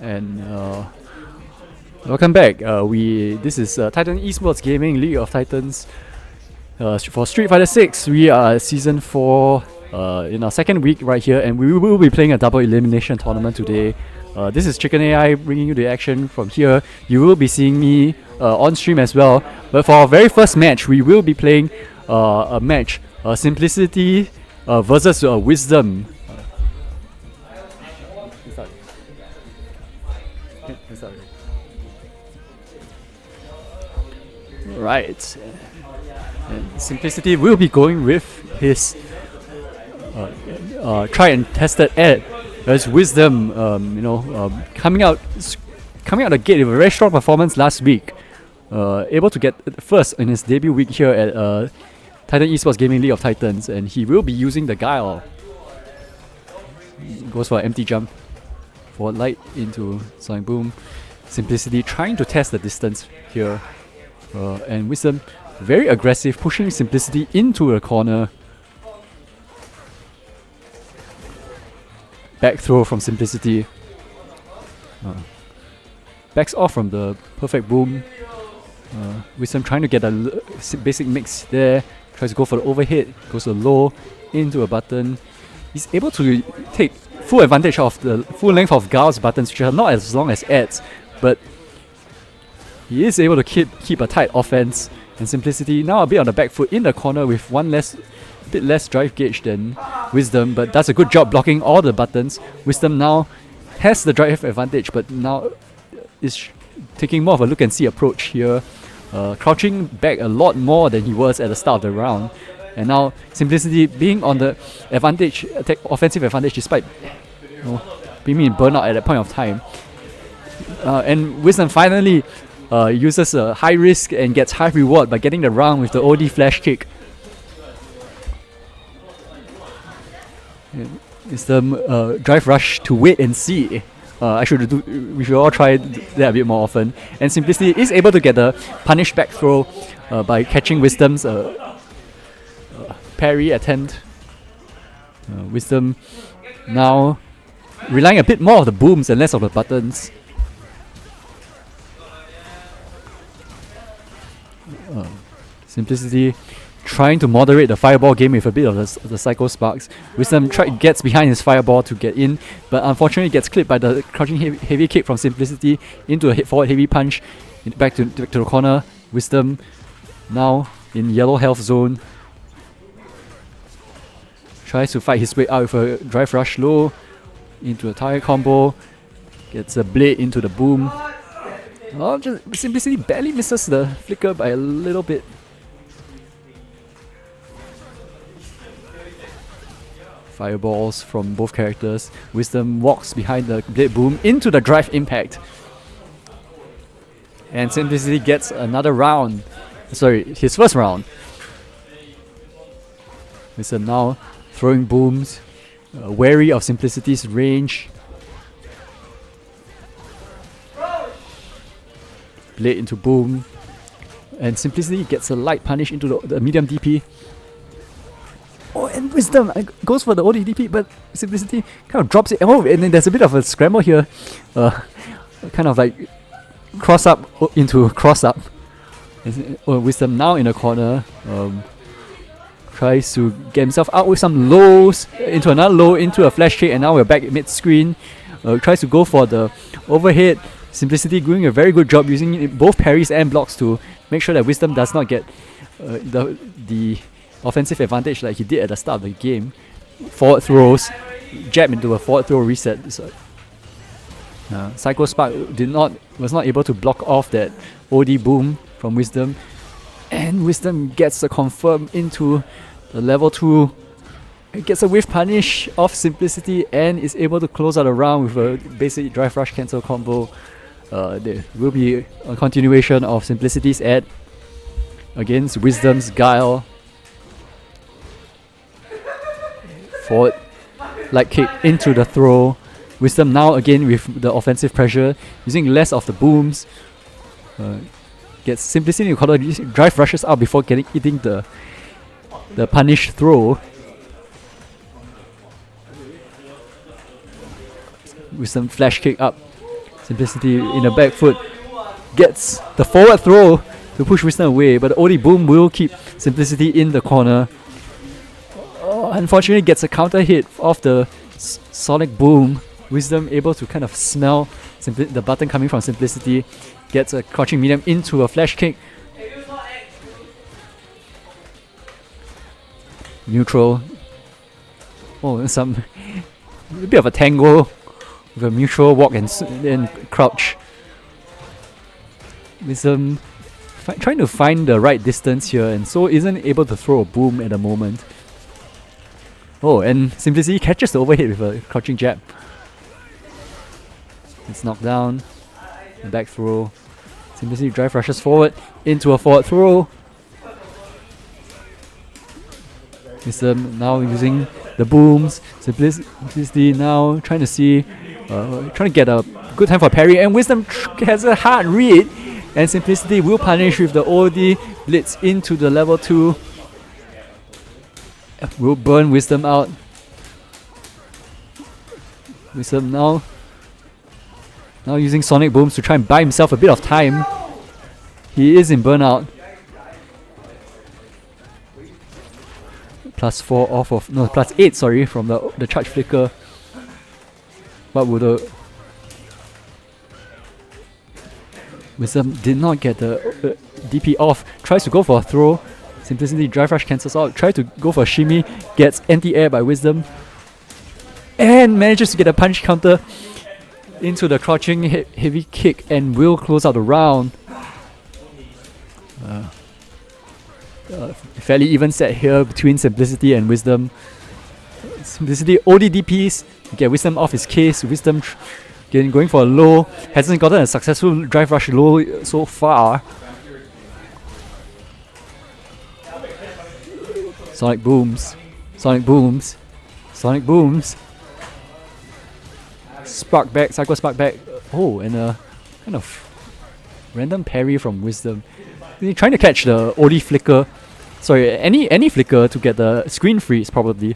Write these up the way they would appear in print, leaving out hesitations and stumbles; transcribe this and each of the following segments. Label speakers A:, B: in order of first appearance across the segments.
A: And welcome back. This is Titans Esports Gaming, League of Titans. For Street Fighter 6, we are Season 4 in our second week right here, and we will be playing a double elimination tournament today. This is Chicken AI bringing you the action from here. You will be seeing me on stream as well. But for our very first match, we will be playing a match, Simplicity versus Wisdom. Right. And Simplicity will be going with his tried and tested ad as Wisdom, coming out the gate with a very strong performance last week, able to get first in his debut week here at Titans Esports Gaming League of Titans, and he will be using the Guile. Goes for an empty jump, forward light into Sonic Boom. Simplicity trying to test the distance here, and Wisdom very aggressive, pushing Simplicity into a corner. Back throw from Simplicity. Backs off from the perfect boom. Wisdom trying to get a basic mix there. Tries to go for the overhead. Goes to low into a button. He's able to take full advantage of the full length of Guile's buttons, which are not as long as Ed's, but he is able to keep a tight offense. And Simplicity now a bit on the back foot in the corner with bit less drive gauge than Wisdom, but does a good job blocking all the buttons. Wisdom now has the drive advantage, but now is taking more of a look and see approach here, crouching back a lot more than he was at the start of the round. And now Simplicity being on the offensive advantage despite being in burnout at that point of time. And Wisdom finally uses a high risk and gets high reward by getting the round with the OD flash kick. Wisdom drive rush to wait and see. We should all try that a bit more often. And Simplicity is able to get a punish back throw by catching Wisdom's parry attempt. Wisdom now relying a bit more of the booms and less of the buttons. Simplicity trying to moderate the fireball game with a bit of the Psycho Sparks. Wisdom gets behind his fireball to get in, but unfortunately gets clipped by the crouching heavy kick from Simplicity into a forward heavy punch back to the corner. Wisdom now in yellow health zone. Tries to fight his way out with a drive rush low into a target combo. Gets a blade into the boom. Simplicity barely misses the flicker by a little bit. Fireballs from both characters. Wisdom walks behind the blade boom into the drive impact. And Simplicity gets another round. Sorry, his first round. Wisdom now throwing booms, wary of Simplicity's range. Blade into boom. And Simplicity gets a light punish into the medium DP. Oh, and Wisdom goes for the OD DP, but Simplicity kind of drops it. Oh, and then there's a bit of a scramble here. Kind of like cross up into cross up. Wisdom now in a corner. Tries to get himself out with some lows, into another low, into a flash kick, and now we're back mid screen. Tries to go for the overhead. Simplicity doing a very good job using both parries and blocks to make sure that Wisdom does not get the offensive advantage like he did at the start of the game. Forward throws, jab into a forward throw reset. So, Psycho Spark was not able to block off that OD boom from Wisdom, and Wisdom gets a confirm into the level 2. It gets a whiff punish off Simplicity and is able to close out the round with a basic drive rush cancel combo. There will be a continuation of Simplicity's ad against Wisdom's Guile. Forward light kick into the throw. Wisdom now again with the offensive pressure, using less of the booms. Gets Simplicity in the corner, drive rushes out before hitting the punish throw. With some flash kick up. Simplicity in the back foot gets the forward throw to push Wisdom away, but the OD boom will keep Simplicity in the corner. Unfortunately gets a counter hit off the sonic boom. Wisdom able to kind of smell the button coming from Simplicity. Gets a crouching medium into a flash kick. Neutral. Oh, a bit of a tango with a mutual walk and crouch. Wisdom trying to find the right distance here, and so isn't able to throw a boom at the moment. Oh, and Simplicity catches the overhead with a crouching jab. It's knocked down. The back throw. Simplicity drive rushes forward into a forward throw. Wisdom now using the booms. Simplicity now trying to see, trying to get a good time for parry, and Wisdom has a hard read, and Simplicity will punish with the OD blitz into the level 2. Will burn Wisdom out. Wisdom now using sonic booms to try and buy himself a bit of time. He is in burnout. +4 off of +8, sorry, from the charge flicker. What would the Wisdom did not get the DP off. Tries to go for a throw. Simplicity drive rush cancels out. Try to go for a shimmy. Gets anti-air by Wisdom. And manages to get a punch counter into the crouching heavy kick and will close out the round. Fairly even set here between Simplicity and Wisdom. Simplicity OD DPs to get Wisdom off his case. Wisdom going for a low. Hasn't gotten a successful drive rush low so far. Sonic booms. Sonic booms. Sonic booms. Spark back. Psycho spark back. Oh, and a kind of random parry from Wisdom. He's trying to catch the OD flicker. Sorry, any flicker to get the screen freeze probably.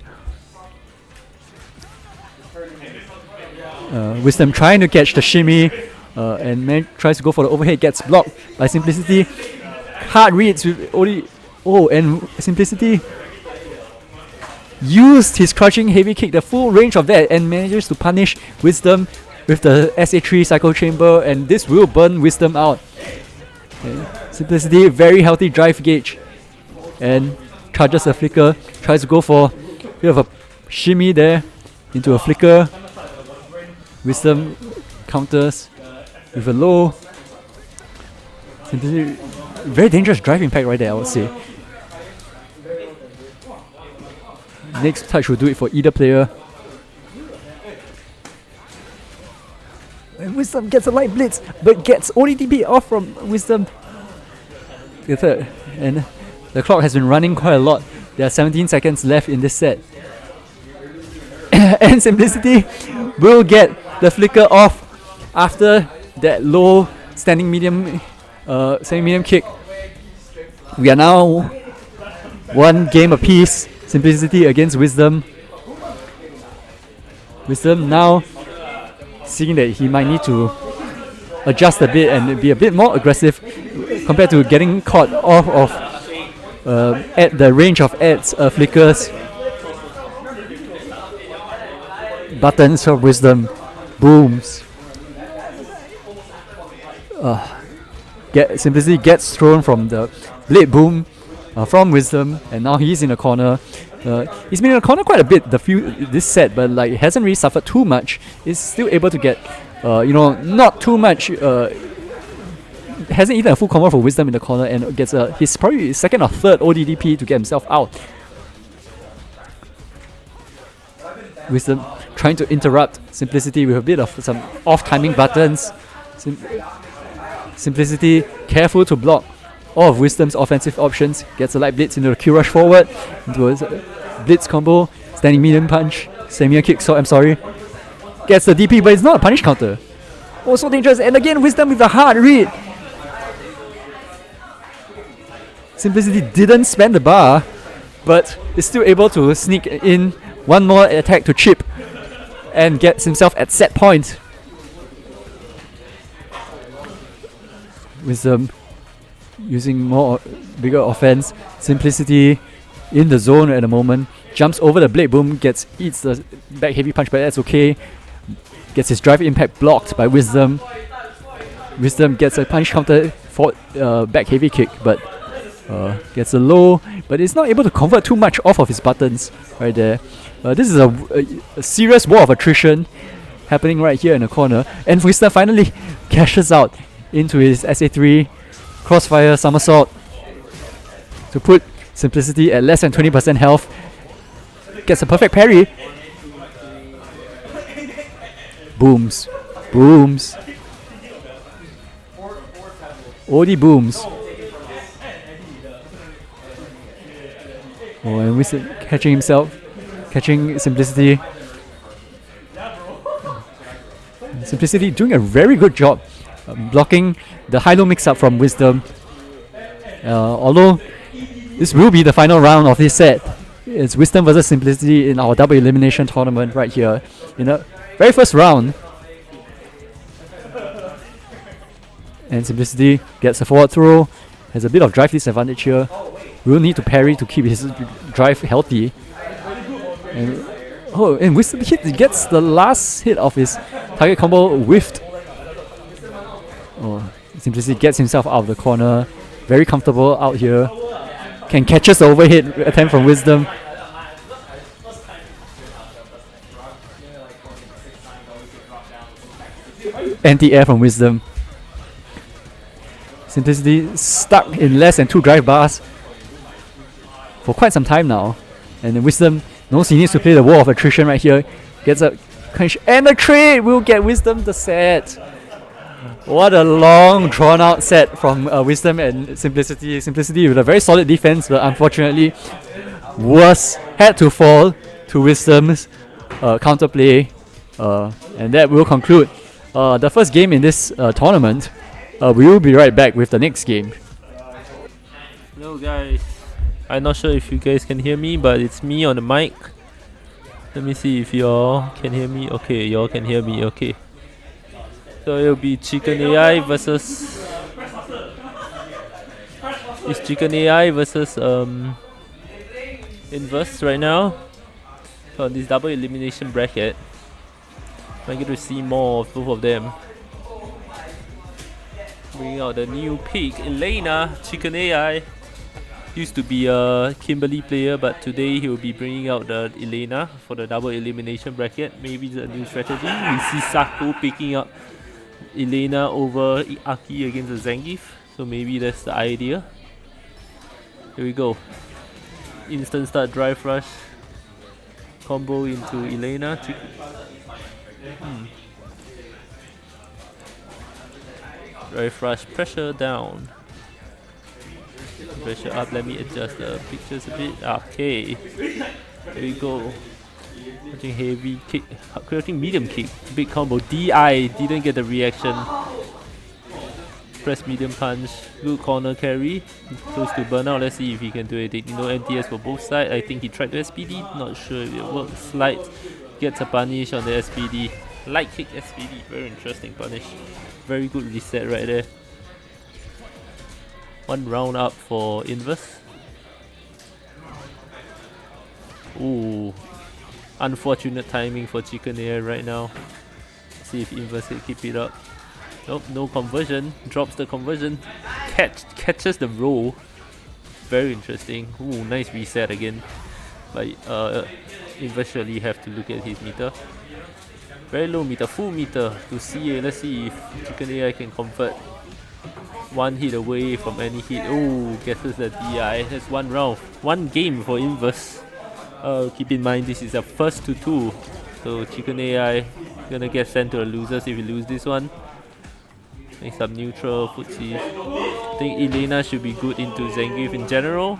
A: Wisdom trying to catch the shimmy, and tries to go for the overhead. Gets blocked by Simplicity. Hard reads with OD. Oh, and Simplicity used his crouching heavy kick, the full range of that, and manages to punish Wisdom with the SA3 Cycle Chamber, and this will burn Wisdom out. Simplicity, very healthy drive gauge, and charges a flicker, tries to go for a bit of a shimmy there into a flicker. Wisdom counters with a low. Simplicity, very dangerous drive impact right there, I would say. Next touch will do it for either player. And Wisdom gets a light blitz, but gets ODTP off from Wisdom. The third. And the clock has been running quite a lot. There are 17 seconds left in this set. And Simplicity will get the flicker off after that low standing medium kick. We are now one game apiece. Simplicity against Wisdom. Wisdom now seeing that he might need to adjust a bit and be a bit more aggressive compared to getting caught off of at the range of ads flickers. Buttons from Wisdom. Booms. Simplicity gets thrown from the blade boom from Wisdom, and now he's in the corner. He's been in the corner quite a bit this set, but like hasn't really suffered too much. He's still able to get not too much. Hasn't eaten a full combo for Wisdom in the corner, and gets his probably second or third ODDP to get himself out. Wisdom trying to interrupt Simplicity with a bit of some off-timing buttons. Simplicity careful to block all of Wisdom's offensive options. Gets a light blitz into the Q rush forward, into a blitz combo, standing medium punch, semi kick. So I'm sorry. Gets the DP, but it's not a punish counter. Oh, so dangerous! And again, Wisdom with a hard read. Simplicity didn't spend the bar, but is still able to sneak in one more attack to chip and gets himself at set point. Wisdom using bigger offense. Simplicity in the zone at the moment. Jumps over the blade boom, eats the back heavy punch, but that's okay. Gets his drive impact blocked by Wisdom. Wisdom gets a punch counter for back heavy kick, but gets a low, but it's not able to convert too much off of his buttons right there. This is a serious war of attrition happening right here in the corner, and Wisdom finally cashes out into his SA3 crossfire somersault to put Simplicity at less than 20% health. Gets a perfect parry. Booms. Booms. OD booms. Oh, and Wisdom catching Simplicity. Simplicity doing a very good job blocking the high-low mix-up from Wisdom. Although this will be the final round of this set. It's Wisdom versus Simplicity in our double elimination tournament right here. In the very first round. And Simplicity gets a forward throw. Has a bit of drive disadvantage here. Will need to parry to keep his drive healthy. And Wisdom gets the last hit of his target combo whiffed. Simplicity gets himself out of the corner. Very comfortable out here. Can catches the overhead attempt from Wisdom. Anti-air from Wisdom. Simplicity stuck in less than 2 drive bars for quite some time now. And then Wisdom knows he needs to play the war of attrition right here. Gets a crunch and a trade will get Wisdom the set. What a long drawn out set from Wisdom and Simplicity. Simplicity with a very solid defense, but unfortunately had to fall to Wisdom's counterplay. And that will conclude the first game in this tournament. We will be right back with the next game.
B: Hello guys, I'm not sure if you guys can hear me, but it's me on the mic. Let me see if y'all can hear me. Okay, y'all can hear me, okay. So it'll be Chicken AI versus... It's Chicken AI versus Inverse right now. So on this double elimination bracket, I get to see more of both of them. Bringing out the new pick, Elena. Chicken AI used to be a Kimberly player, but today he will be bringing out the Elena for the double elimination bracket. Maybe it's a new strategy. We see Saku picking up Elena over Aki against the Zangief, so maybe that's the idea. Here we go. Instant start drive rush combo into Elena. Drive rush, pressure down. Pressure up, let me adjust the pictures a bit. Okay. Here we go. Crouching heavy kick, crouching medium kick. Big combo. DI didn't get the reaction. Press medium punch. Good corner carry. Close to burnout. Let's see if he can do it. No NTS for both sides. I think he tried the SPD. Not sure if it works. Slide. Gets a punish on the SPD. Light kick SPD. Very interesting punish. Very good reset right there. One round up for Inverse. Ooh. Unfortunate timing for Chicken Air right now. See if Inverse can keep it up. Nope, no conversion. Drops the conversion. Catches the roll. Very interesting. Ooh, nice reset again. But Inverse surely have to look at his meter. Very low meter, full meter to CA. Let's see if Chicken AI can convert. One hit away from any hit. Oh, guesses the DI. That's one round. One game for Inverse. Keep in mind this is a first to 2. So Chicken AI gonna get sent to the losers if you lose this one. Next up neutral, footsies. I think Elena should be good into Zangief in general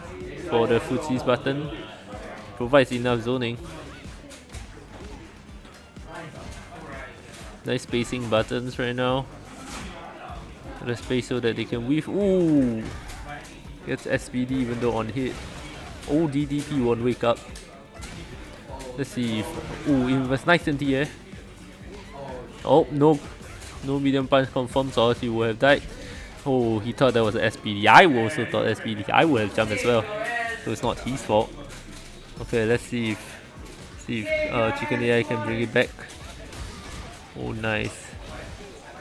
B: for the footsies button. Provides enough zoning. Nice spacing buttons right now. The space so that they can weave. Ooh! Gets SPD even though on hit. Oh, DDT won't wake up. Let's see if... Ooh, Inverse nice anti-air. Oh, no. No medium punch confirms or else he would have died. Oh, he thought that was an SPD. I also thought SPD. I would have jumped as well. So it's not his fault. Okay, let's see if Chicken AI can bring it back. Oh, nice.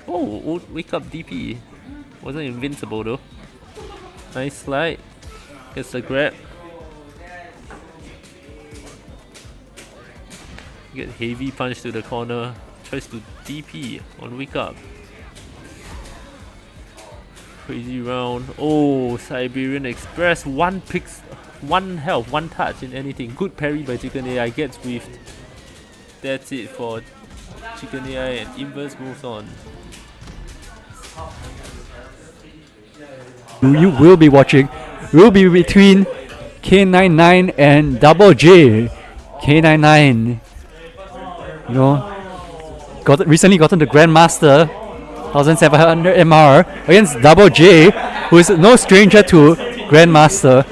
B: Oh, wake up DP. Wasn't invincible though. Nice slide. Gets the grab. Get heavy punch to the corner. Tries to DP on wake up. Crazy round. Oh, Siberian Express. One health, one touch in anything. Good parry by Chicken AI. Gets whiffed. That's it for Chicken AI, and Inverse moves on.
A: You will be watching. Will be between K99 and Double J. K99, you know, recently gotten the Grandmaster 1700 MR against Double J, who is no stranger to Grandmaster.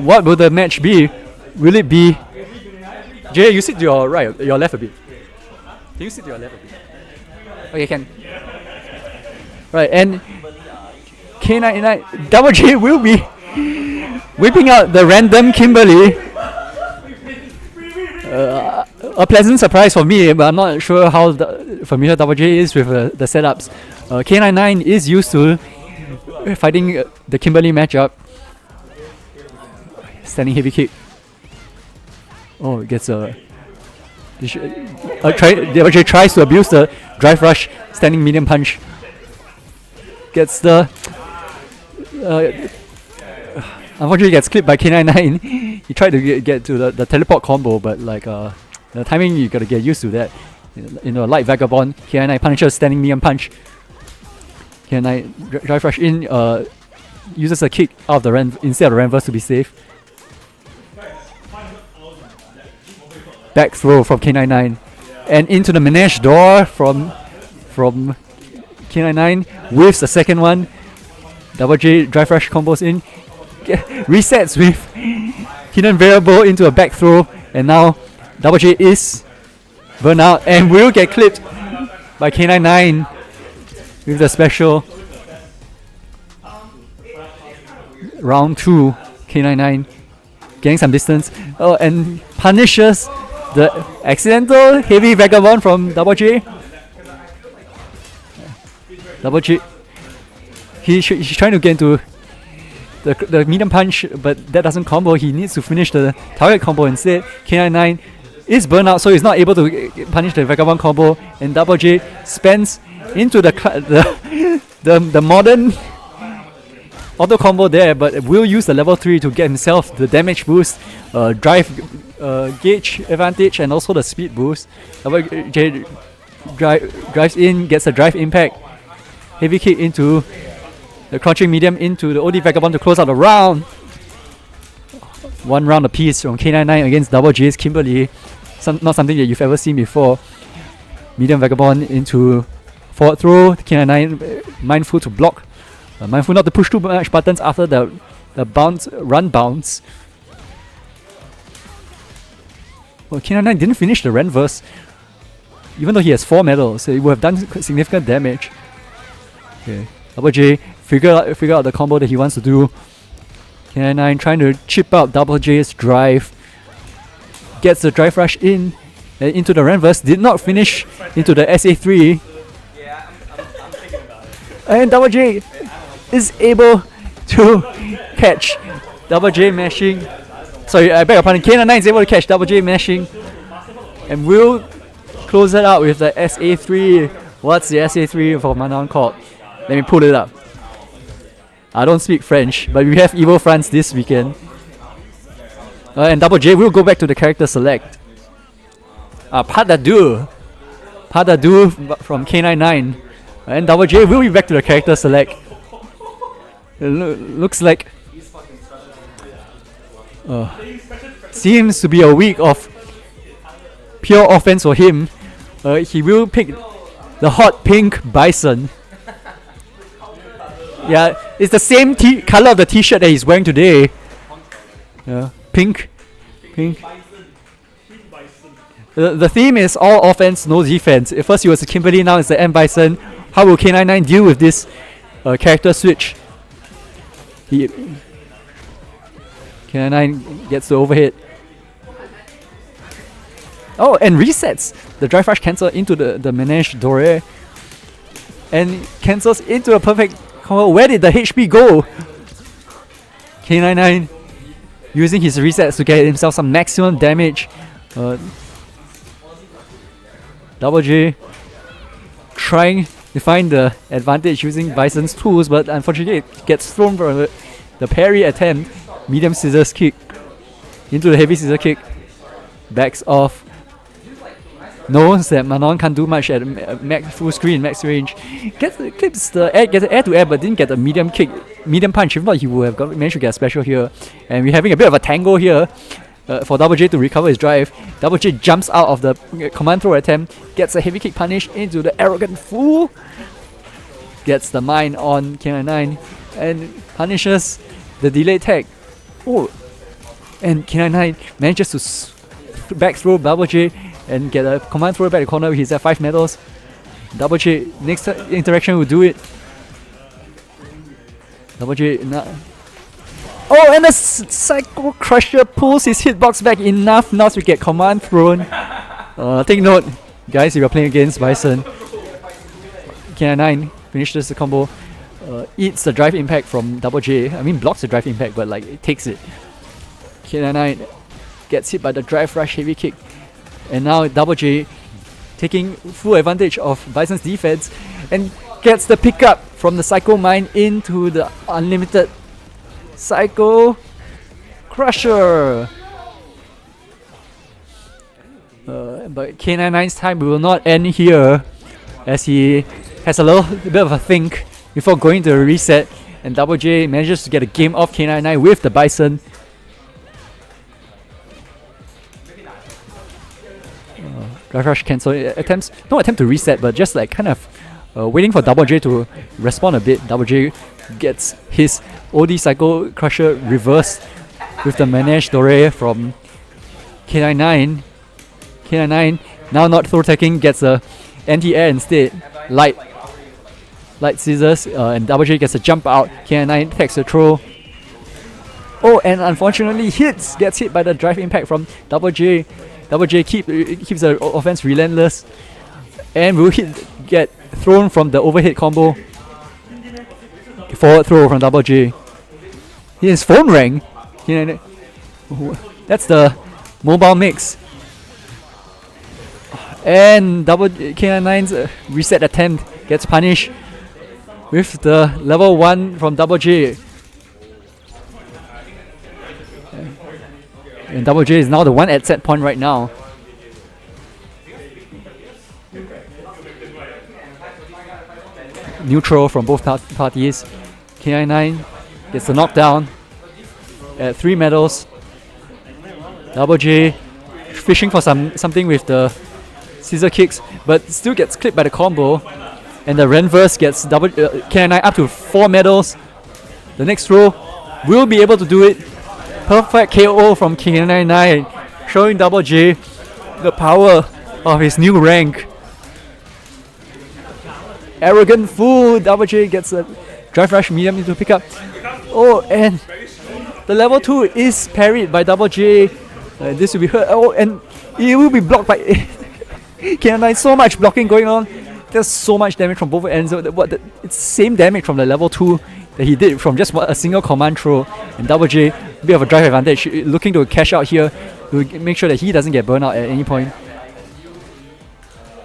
A: What will the match be? Will it be? Jay, you sit to your right, your left a bit. Can you sit to your left a bit? Okay, can. Right, and K99 Double J will be whipping out the random Kimberly. A pleasant surprise for me, but I'm not sure how familiar Double J is with the setups. K99 is used to fighting the Kimberly matchup. Standing heavy kick. Oh, it gets a. Double J tries to abuse the drive rush, standing medium punch. Gets the. Unfortunately, gets clipped by K99. He tried to get to the teleport combo, but like the timing, you gotta get used to that. In a light vagabond, K99 punishes standing medium punch. K99 drive rush in, uses a kick out of the instead of the reverse to be safe. Back throw from K99, and into the Menage door from K99. Whiffs the second one. Double J drive rush combos in. Resets with hidden variable into a back throw, and now Double J is burnt out and will get clipped by K99 with the special. Round 2, K99 getting some distance and punishes the accidental heavy vagabond from Double J. Double J. He's trying to get into the medium punch, but that doesn't combo. He needs to finish the target combo instead. K99 is burnt out, so he's not able to punish the vagabond combo, and Double J spends into the modern auto combo there, but will use the level 3 to get himself the damage boost, drive gauge advantage, and also the speed boost. Double J drives in, gets a drive impact, heavy kick into the crouching medium into the OD Vagabond to close out the round. One round apiece from K99 against Double J's Kimberly. Not something that you've ever seen before. Medium Vagabond into forward throw. K99 mindful to block. Mindful not to push too much buttons after the run bounce. Well, K99 didn't finish the Renverse. Even though he has 4 medals, so it would have done significant damage. Okay. Double J figure out the combo that he wants to do. K99 trying to chip out Double J's drive. Gets the drive rush in and into the Renverse. Did not finish into the SA3.
C: Yeah, I'm thinking about it.
A: And Double J is able to catch Double J mashing. Sorry, I beg your pardon. K99 is able to catch Double J mashing. And will close it out with the SA3. What's the SA3 for Manon called? Let me pull it up. I don't speak French, but we have Evo France this weekend. And Double J will go back to the character select. Pas d'adieu from K99. And Double J will be back to the character select. It looks like seems to be a week of pure offense for him. He will pick the hot pink bison. Yeah, it's the same color of the t-shirt that he's wearing today. Yeah, pink. The theme is all offense, no defense. At first he was a Kimberly, now it's the M Bison. How will K99 deal with this character switch? K99 gets the overhead. Oh, and resets the drive rush cancel into the Manage Dore. And cancels into a perfect combo. Where did the HP go? K99 using his resets to get himself some maximum damage. Double J trying to find the advantage using Bison's tools, but unfortunately it gets thrown from the parry attempt. Medium scissors kick into the heavy scissor kick. Backs off. Knows that Manon can't do much at full screen, max range. Clips the air to air, but didn't get a medium kick, medium punch. If not, he would have managed to get a special here. And we're having a bit of a tango here for Double J to recover his drive. Double J jumps out of the command throw attempt, gets a heavy kick punish into the arrogant fool. Gets the mine on K99 and punishes the delayed tag. Oh, and K99 manages to back throw Double J and get a command throw back the corner. He's at 5 medals. Double J, next interaction will do it. Double J, oh, and the Psycho Crusher pulls his hitbox back enough not to get command thrown. Take note, guys, if you're playing against Bison. K99 finishes the combo. Eats the drive impact from Double J. I mean, blocks the drive impact, but like it takes it. K99 gets hit by the drive rush heavy kick. And now Double J taking full advantage of Bison's defense and gets the pickup from the Psycho Mine into the unlimited Psycho Crusher. But K99's time will not end here, as he has a little bit of a think before going to a reset, and Double J manages to get a game off K99 with the Bison. Drive rush cancel attempts, no attempt to reset, but just like kind of waiting for Double J to respond a bit. Double J gets his OD Psycho Crusher reversed with the Manage Dore from K99. K99 now not throw attacking, gets a anti-air instead. Light scissors, and Double J gets a jump out. K99 takes a throw. Oh, and unfortunately gets hit by the drive impact from Double J. Double J keeps the offense relentless and will get thrown from the overhead combo. Forward throw from Double J. He has phone ring. That's the mobile mix. And K99's reset attempt gets punished with the level 1 from Double J. And Double J is now the one at set point right now. Neutral from both parties. K99 gets the knockdown at 3 medals. Double J fishing for something with the scissor kicks, but still gets clipped by the combo. And the reverse gets K99 up to 4 medals. The next throw will be able to do it. Perfect KO from K99, showing Double J the power of his new rank. Arrogant fool. Double J gets a drive rush medium into pickup. Oh, and the level 2 is parried by Double J. This will be hurt. Oh, and it will be blocked by K99. So much blocking going on. There's so much damage from both ends. It's the same damage from the level 2 that he did from just a single command throw. And Double J, a bit of a drive advantage, looking to cash out here to make sure that he doesn't get burned out at any point.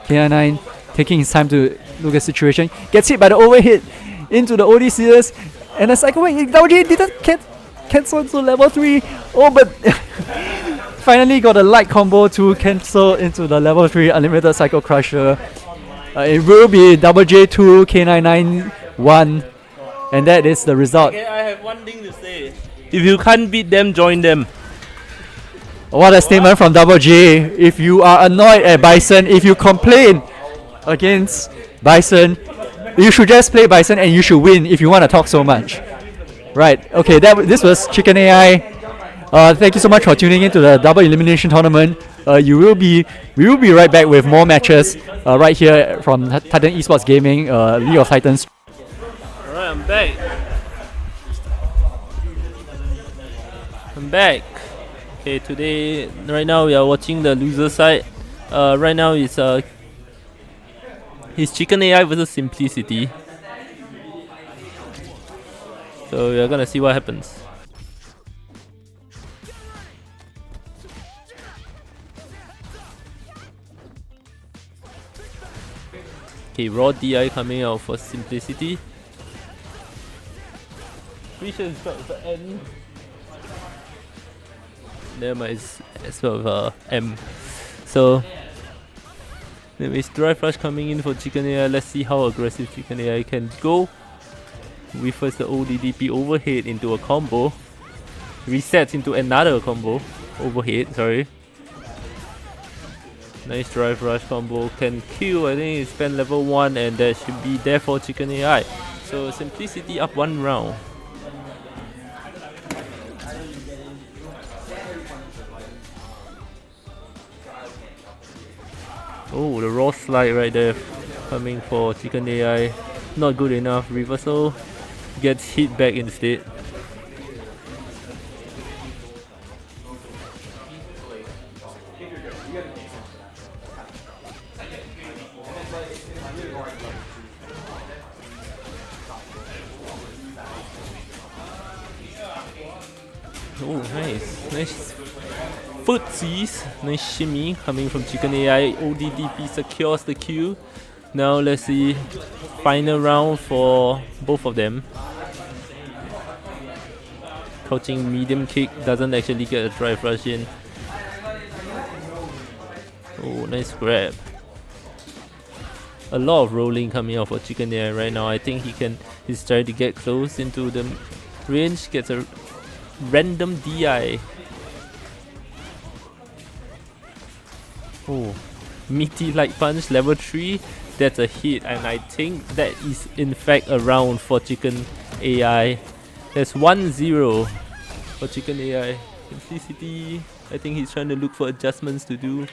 A: K99 taking his time to look at the situation, gets hit by the overhead into the OD scissors, and the Psycho Wing. Double J didn't cancel to level 3. Oh, but finally got a light combo to cancel into the level 3 unlimited Psycho Crusher. It will be Double J 2, K99 1. And that is the result.
B: Okay, I have one thing to say. If you can't beat them, join them.
A: What a statement from Double J. If you are annoyed at Bison, if you complain against Bison, you should just play Bison and you should win if you want to talk so much. Right, okay, this was Chicken AI. Thank you so much for tuning into the double elimination tournament. We will be right back with more matches right here from Titan Esports Gaming, League of Titans.
B: Alright, I'm back. Okay, today, right now we are watching the loser side. Right now it's Chicken AI versus Simplicity. So we are gonna see what happens. Okay, raw DI coming out for Simplicity. Pretty sure it's spelled with N. Never mind, it's spelled with M. So, anyways, drive rush coming in for Chicken AI. Let's see how aggressive Chicken AI can go. We first the ODDP overhead into a combo. Resets into another combo. Overhead, sorry. Nice drive rush combo, can kill. I think it's spent level 1 and that should be there for Chicken AI. So Simplicity up 1 round. Oh, the raw slide right there coming for Chicken AI. Not good enough. Reversal gets hit back instead. Oh, nice footsies, nice shimmy coming from Chicken AI. ODDP secures the Q. Now let's see, final round for both of them. Crouching medium kick doesn't actually get a drive rush in. Oh, nice grab. A lot of rolling coming out for Chicken AI right now. I think he's trying to get close into the range, gets a random DI. Oh, meaty light punch level 3. That's a hit, and I think that is in fact a round for Chicken AI. That's 1-0 for Chicken AI. Simplicity, I think he's trying to look for adjustments to do.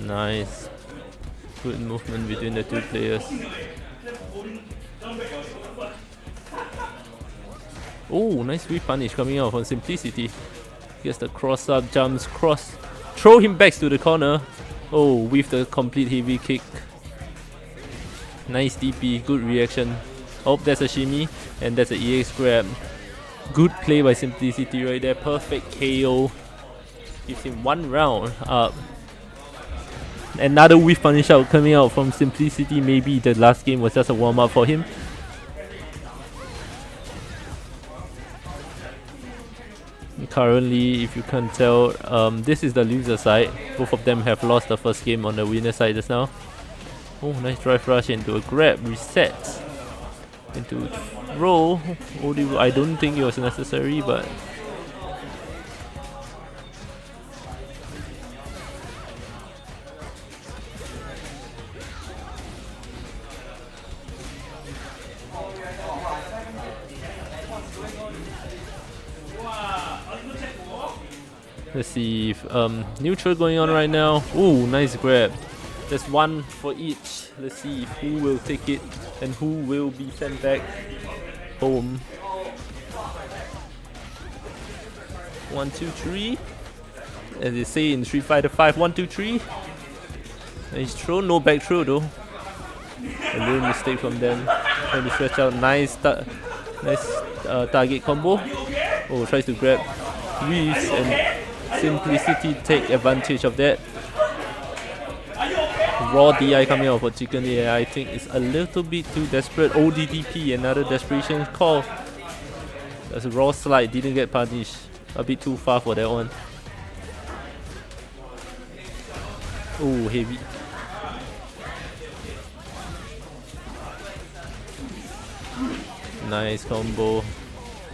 B: Nice. Good movement between the two players. Oh, nice whip punish coming out from Simplicity. Gets the cross up, jumps, cross. Throw him back to the corner. Oh, with the complete heavy kick. Nice DP, good reaction. Oh, that's a shimmy, and that's an EX grab. Good play by Simplicity right there. Perfect KO. Gives him 1 round up. Another whiff punish out coming out from Simplicity. Maybe the last game was just a warm up for him. Currently, if you can't tell, this is the loser side. Both of them have lost the first game on the winner side just now. Oh, nice drive rush into a grab, reset into roll. I don't think it was necessary, but let's see if neutral going on right now. Ooh, nice grab. There's 1 for each. Let's see who will take it and who will be sent back home. 1, 2, 3. As they say in Street Fighter 5, 1, 2, 3. Nice throw, no back throw though. A little mistake from them. Trying to stretch out. Nice target combo. Oh, tries to grab. Weaves and Simplicity take advantage of that. Raw DI coming out for Chicken AI. I think it's a little bit too desperate. ODDP, another desperation call. That's a raw slide, didn't get punished. A bit too far for that one. Oh, heavy. Nice combo.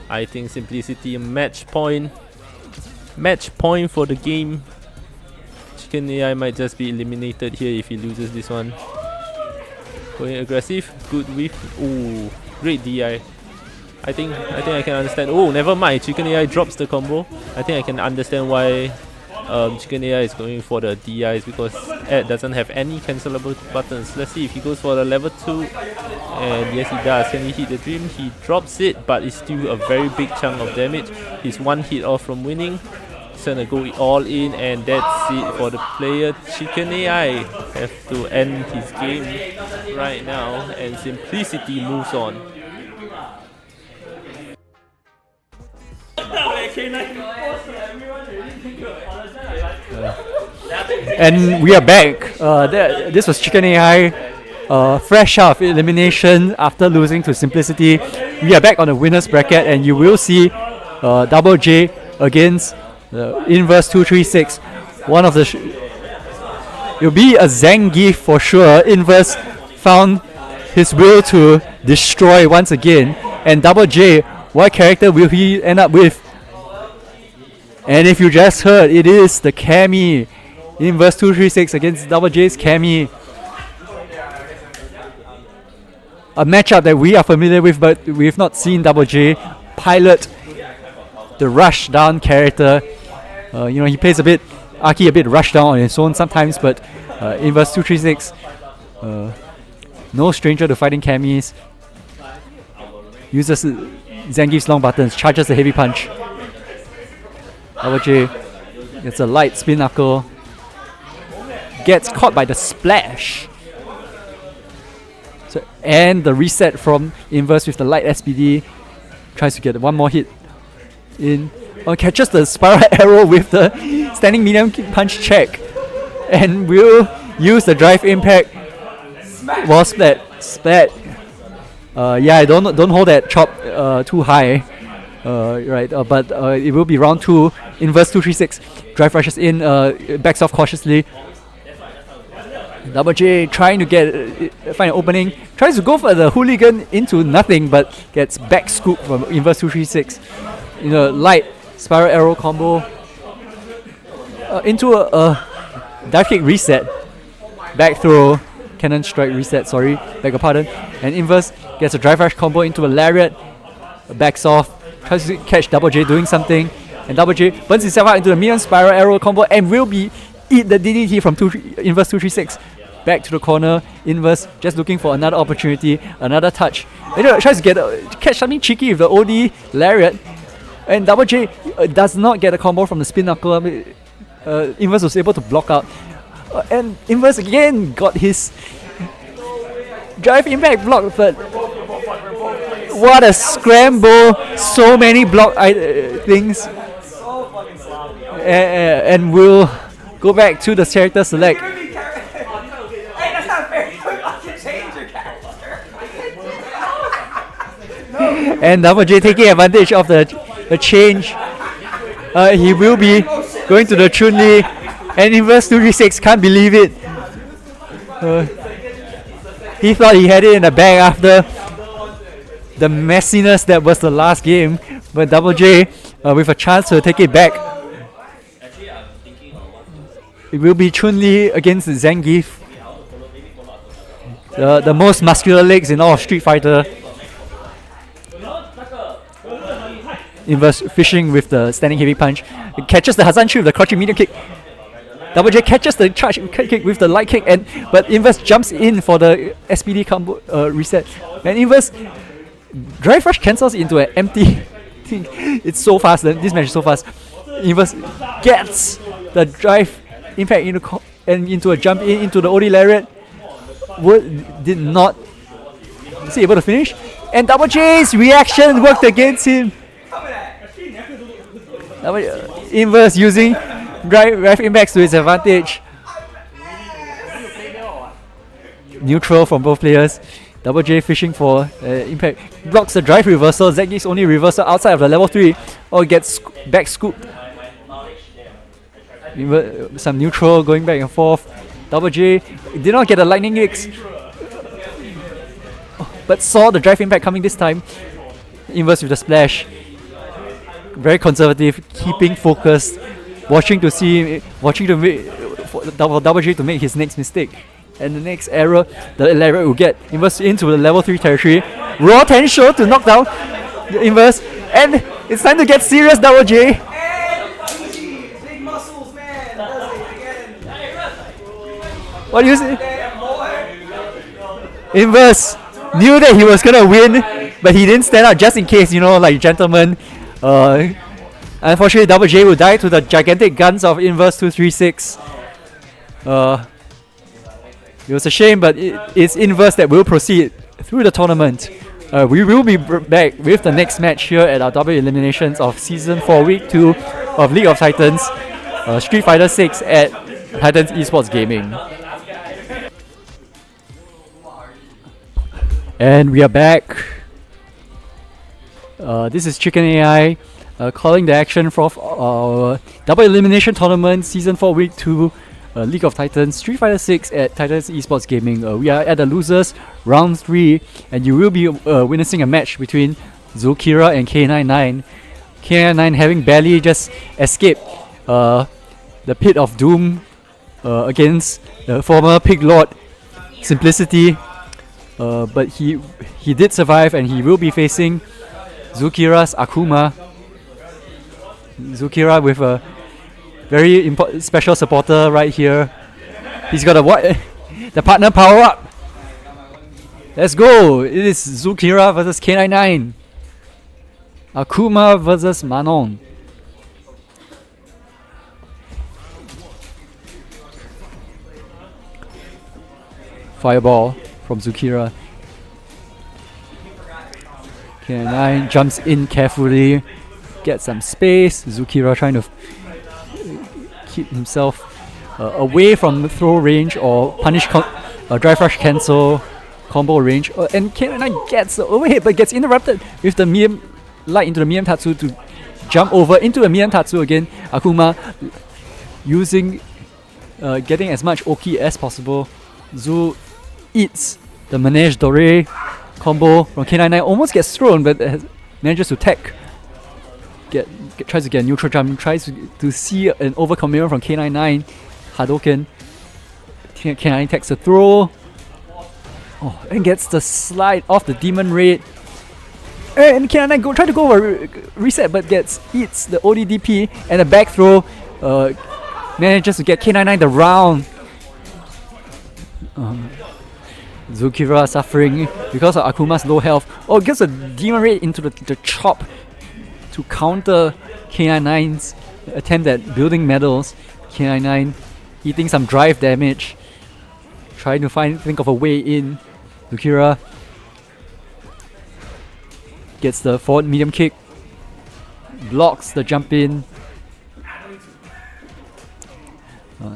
B: I think Simplicity match point. Match point for the game. Chicken AI might just be eliminated here if he loses this one. Going aggressive, good whiff. Ooh, great DI. I think I can understand. Oh, never mind. Chicken AI drops the combo. I think I can understand why Chicken AI is going for the DIs, because Ed doesn't have any cancelable buttons. Let's see if he goes for the level 2. And yes, he does. Can he hit the dream? He drops it, but it's still a very big chunk of damage. He's one hit off from winning. He's gonna go all in, and that's it for the player. Chicken AI have to end his game right now, and Simplicity moves on.
A: And we are back. This was Chicken AI, fresh out of elimination after losing to Simplicity. We are back on the winners bracket, and you will see Double J against Inverse 236. One of the it'll be a Zangief for sure. Inverse found his will to destroy once again, and Double J, what character will he end up with? And if you just heard, it is the Cammy. Inverse 236 against Double J's Cammy. A matchup that we are familiar with, but we've not seen Double J pilot the rush down character. He plays a bit rush down on his own sometimes, but Inverse 236, no stranger to fighting Cammys. Uses Zangief's long buttons, charges the heavy punch. Double J, it's a light spin knuckle. Gets caught by the splash. And the reset from Inverse with the light SPD. Tries to get one more hit in. Catches the spiral arrow with the standing medium kick punch check. And will use the drive impact. Well, splat. Don't hold that chop too high. But it will be round 2. Inverse 236. Drive rushes in, backs off cautiously. Double J trying to find an opening. Tries to go for the hooligan into nothing, but gets back scoop from Inverse 236. Light spiral arrow combo. Into a dive kick reset. Back throw. Cannon strike reset, sorry. Beg your pardon. And Inverse gets a drive rush combo into a lariat. Backs off. Tries to catch Double J doing something. And Double J burns himself out into the medium spiral arrow combo and will eat the DDT from Inverse 236. Back to the corner. Inverse just looking for another opportunity, another touch. And tries to catch something cheeky with the OD lariat. And Double J does not get a combo from the spin knuckle. Inverse was able to block out. And Inverse again got his drive impact blocked, but what a scramble! So many block things. And we'll go back to the character select. And Double J taking advantage of the change. He will be going to the Chun-Li. And Inverse 236 can't believe it. He thought he had it in the bag after the messiness that was the last game. But Double J with a chance to take it back. It will be Chun-Li against Zangief. The most muscular legs in all of Street Fighter. Inverse fishing with the standing heavy punch. It catches the Hazanchi with the crouching medium kick. Double J catches the charge kick with the light kick, but Inverse jumps in for the SPD combo reset. And Inverse drive rush cancels into an empty thing. It's so fast. This match is so fast. Inverse gets the drive impact into a jump in into the OD lariat. Did not able to finish. And Double J's reaction worked against him. Inverse using drive impacts to his advantage. Neutral from both players. Double J fishing for impact. Blocks the drive reversal. Zangief's only reversal outside of the level 3. Or gets back scooped. Some neutral going back and forth. Double J did not get a lightning mix, but saw the drive impact coming this time. Inverse with the splash. Very conservative, keeping focused, watching to for Double J to make his next mistake. And the next error, the Elena will get Inverse into the level 3 territory. Raw Tensho to knock down the Inverse. And it's time to get serious, Double J.
C: Big muscles, man. Does it again.
A: What do you say? Inverse knew that he was gonna win, but he didn't stand out just in case, you know, like gentlemen. Unfortunately, Double J will die to the gigantic guns of Inverse 236. It was a shame, but it's Inverse that will proceed through the tournament. We will be back with the next match here at our double eliminations of Season 4 Week 2 of League of Titans, Street Fighter 6 at Titans Esports Gaming. And we are back. This is Chicken AI calling the action for our double elimination tournament Season 4 Week 2 League of Titans Street Fighter 6 at Titans Esports Gaming. We are at the losers round 3, and you will be witnessing a match between Zulkira and K99. K99 having barely just escaped the pit of doom against the former Pig Lord Simplicity. But he did survive, and he will be facing Zulkira's Akuma. Zulkira with a very special supporter right here. He's got the partner power up. Let's go! It is Zulkira versus K99. Akuma versus Manon. Fireball from Zulkira. K99 jumps in carefully, gets some space. Zulkira trying to keep himself away from the throw range or punish drive rush cancel combo range. And K99 gets the overhead but gets interrupted with the Miem light into the Miem Tatsu to jump over into the Miem Tatsu again. Akuma using getting as much Oki as possible. Zul eats the Manege Dore combo from K99, almost gets thrown but manages to tech. Tries to get a neutral jump, tries to see an overcommand from K99. Hadouken. K99 takes a throw. And gets the slide off the Demon Raid. And K99 try to go over reset but eats the ODDP and a back throw. Manages to get K99 the round. Zulkira suffering because of Akuma's low health. Gets a Demon Raid into the chop to counter K99's attempt at building medals. K99 eating some drive damage, trying to think of a way in. Zulkira gets the forward medium kick, blocks the jump in.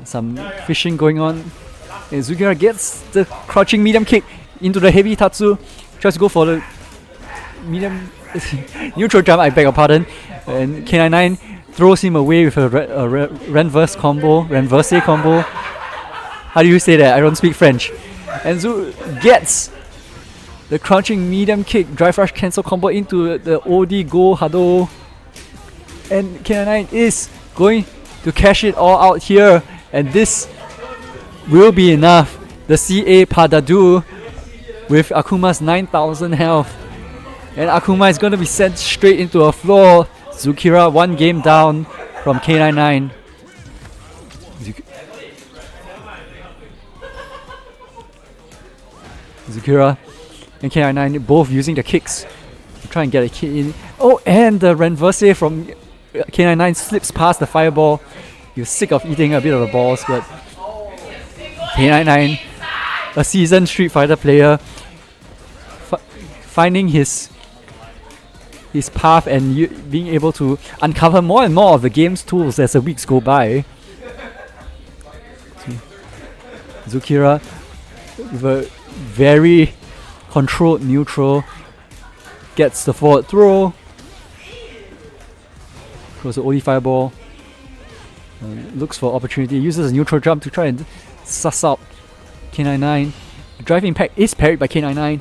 A: Some fishing going on. And Zulkira gets the crouching medium kick into the heavy Tatsu, tries to go for the medium neutral jump, I beg your pardon. And K99 throws him away with a renverse combo. How do you say that? I don't speak French. And Zul gets the crouching medium kick, drive rush cancel combo into the OD Go Hado. And K99 is going to cash it all out here. And this will be enough. The CA Padadu with Akuma's 9,000 health. And Akuma is going to be sent straight into a floor. Zulkira 1 game down from K99. Zulkira and K99 both using the kicks to try and get a kick in. And the Renverse from K99 slips past the fireball. He was sick of eating a bit of the balls, but K99, a seasoned Street Fighter player, finding his path and being able to uncover more and more of the game's tools as the weeks go by. Zulkira with a very controlled neutral gets the forward throw, throws the OD fireball, looks for opportunity, uses a neutral jump to try and suss out K99. The drive impact is parried by K99.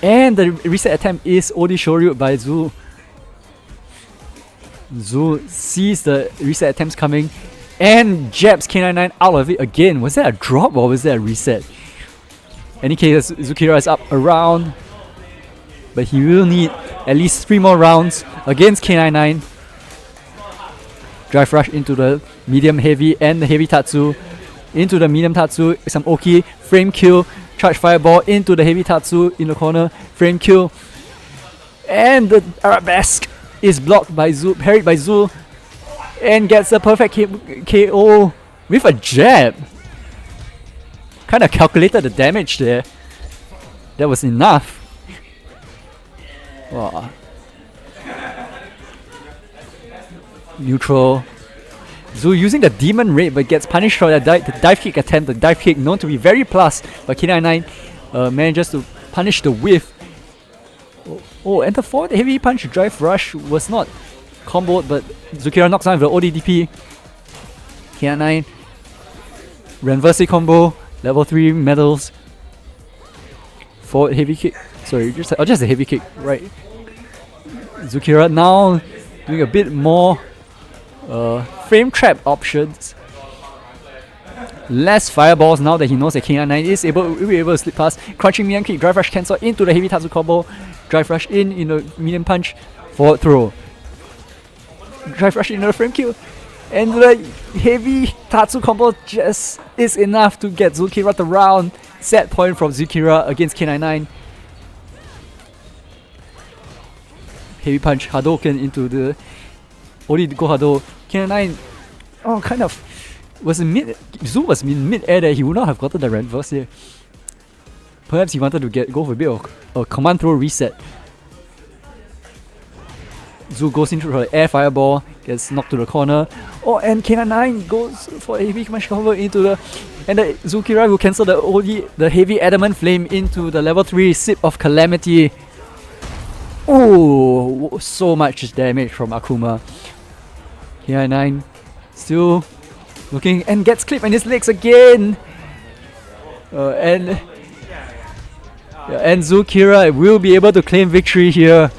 A: And the reset attempt is OD Shoryu by Zul. Zul sees the reset attempts coming, and jabs K99 out of it again. Was that a drop or was that a reset? Any case, Zukira is up around, but he will need at least 3 more rounds against K99. Drive rush into the medium heavy and the heavy Tatsu. Into the medium Tatsu, some Oki, frame kill, charge fireball into the heavy Tatsu in the corner, frame kill. And the Arabesque is blocked by Zul, parried by Zul, and gets a perfect KO with a jab. Kind of calculated the damage there. That was enough. Wow. Neutral. Zul using the demon raid but gets punished for the dive kick attempt. The dive kick known to be very plus, but K99 manages to punish the whiff. Oh, and the forward heavy punch drive rush was not comboed, but Zukira knocks down with the ODDP. K99 reverse combo, level 3 medals. Forward heavy kick. Sorry, just a heavy kick, right? Zukira now doing a bit more frame trap options. Less fireballs now that he knows that K99 is able to slip past. Crunching medium kick, drive rush cancel into the heavy Tatsu combo. Drive rush in the medium punch, forward throw. Drive rush into the frame kill. And the heavy Tatsu combo just is enough to get Zukira the round. Set point from Zukira against K99. Heavy punch, Hadouken into the Ori go Hado. K99 kind of was in mid. Zul was in mid-air there. He would not have gotten the reverse here. Perhaps he wanted to go for a bit of a command throw reset. Zul goes into her air fireball, gets knocked to the corner. Oh, and K99 goes for a heavy punch combo into the... And the Zukira will cancel the heavy adamant flame into the level 3 sip of calamity. Oh, so much damage from Akuma. K99 still looking and gets clipped on his legs again. And Zukira will be able to claim victory here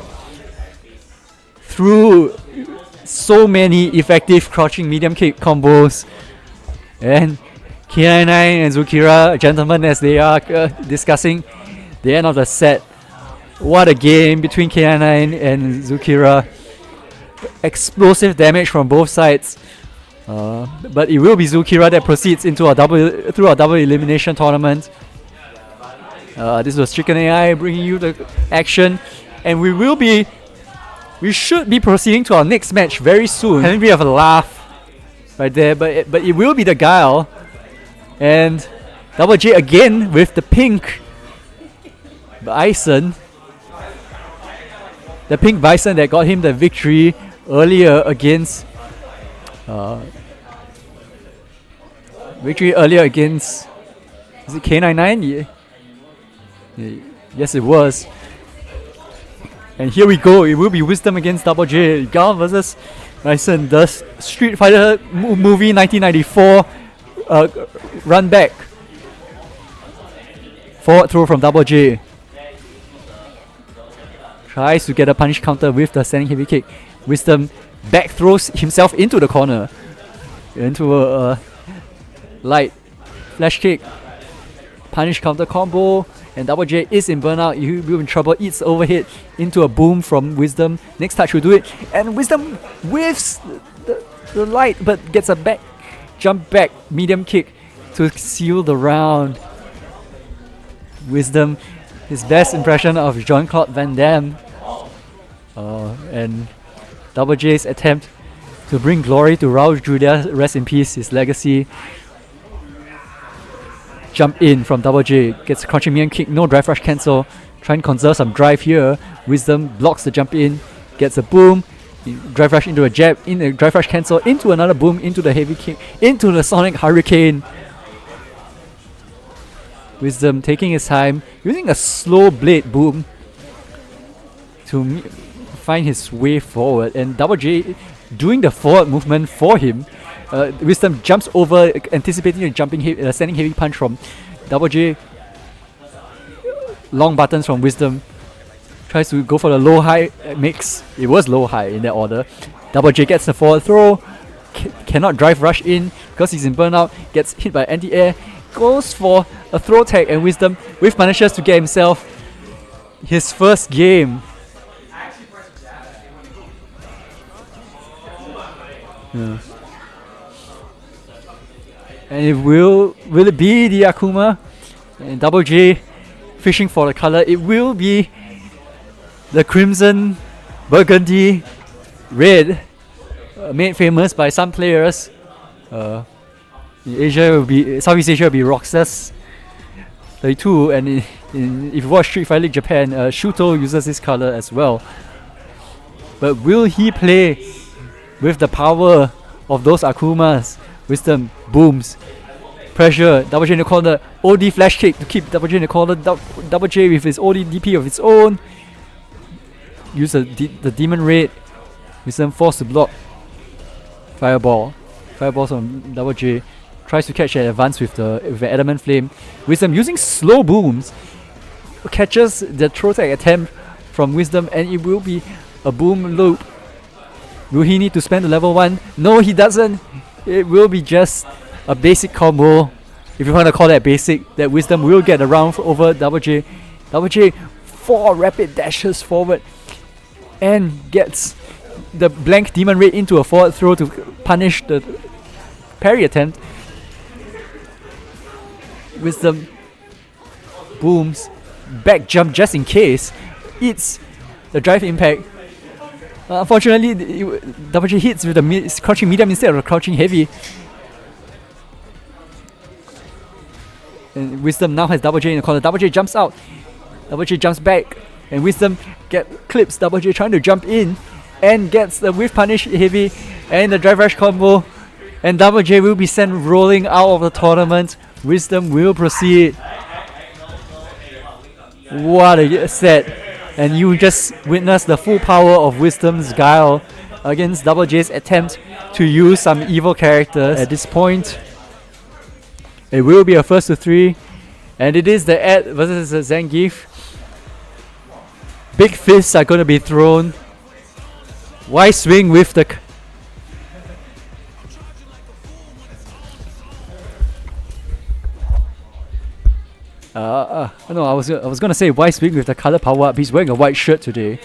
A: through so many effective crouching medium kick combos. And K99 and Zukira, gentlemen, as they are discussing the end of the set. What a game between K99 and Zukira. Explosive damage from both sides. But it will be Zukira that proceeds into a double elimination tournament. This was Chicken AI bringing you the action, and we should be proceeding to our next match very soon. Having a bit of a laugh right there, but it will be the Guile and Double J again with the pink Bison. The pink Bison that got him the victory earlier against is it K99? Yeah. Yes, it was. And here we go. It will be Wisdom against Double J. Guile versus Bison. The Street Fighter movie 1994 run back. Forward throw from Double J. Tries to get a punish counter with the standing heavy kick. Wisdom back throws himself into the corner. Into a light flash kick. Punish counter combo. And Double J is in burnout. He will be in trouble. Eats overhead into a boom from Wisdom. Next touch will do it. And Wisdom whiffs the light but gets a jump back medium kick to seal the round. Wisdom, his best impression of Jean-Claude Van Damme. And Double J's attempt to bring glory to Raul Julia, rest in peace, his legacy. Jump in from Double J, gets a crunching medium kick, no drive rush cancel. Trying to conserve some drive here. Wisdom blocks the jump in, gets a boom. Drive rush into a jab, in a drive rush cancel, into another boom, into the heavy kick, into the Sonic Hurricane. Wisdom taking his time, using a slow blade boom to find his way forward, and Double J doing the forward movement for him. Wisdom jumps over, anticipating a standing heavy punch from Double J. Long buttons from Wisdom. Tries to go for the low-high mix. It was low-high in that order. Double J gets the forward throw. cannot drive rush in because he's in burnout, gets hit by anti-air, goes for a throw tag, and Wisdom with manages to get himself his first game. Yeah. And it will it be the Akuma? And Double J fishing for the color. It will be the Crimson Burgundy Red, made famous by some players. In Asia will be Southeast Asia will be Roxas 32, and if you watch Street Fighter League Japan, Shuto uses this color as well. But will he play with the power of those Akumas? Wisdom booms. Pressure. Double J in the corner. OD flash kick to keep Double J in the corner. Double J with his OD DP of its own. Use the Demon Raid. Wisdom forced to block. Fireball. Fireballs on Double J. Tries to catch an advance with the Adamant Flame. Wisdom using slow booms. Catches the throw tag attempt from Wisdom, and it will be a boom loop. Will he need to spend the level 1? No, he doesn't. It will be just a basic combo, if you want to call that basic, that Wisdom will get around over Double J. Double J 4 rapid dashes forward and gets the blank Demon Raid into a forward throw to punish the parry attempt. Wisdom booms, back jump just in case, eats the drive impact. Unfortunately, Double J hits with the crouching medium instead of crouching heavy. And Wisdom now has Double J in the corner. Double J jumps out. Double J jumps back. And Wisdom clips Double J trying to jump in. And gets the whiff punish heavy. And the drive rush combo. And Double J will be sent rolling out of the tournament. Wisdom will proceed. What a set. And you just witnessed the full power of Wisdom's Guile against Double J's attempt to use some evil characters. At this point, it will be a first to 3, and it is the Ed versus the Zangief. Big fists are going to be thrown. Why swing with the... no, I was gonna say why swing with the color power up. He's wearing a white shirt today.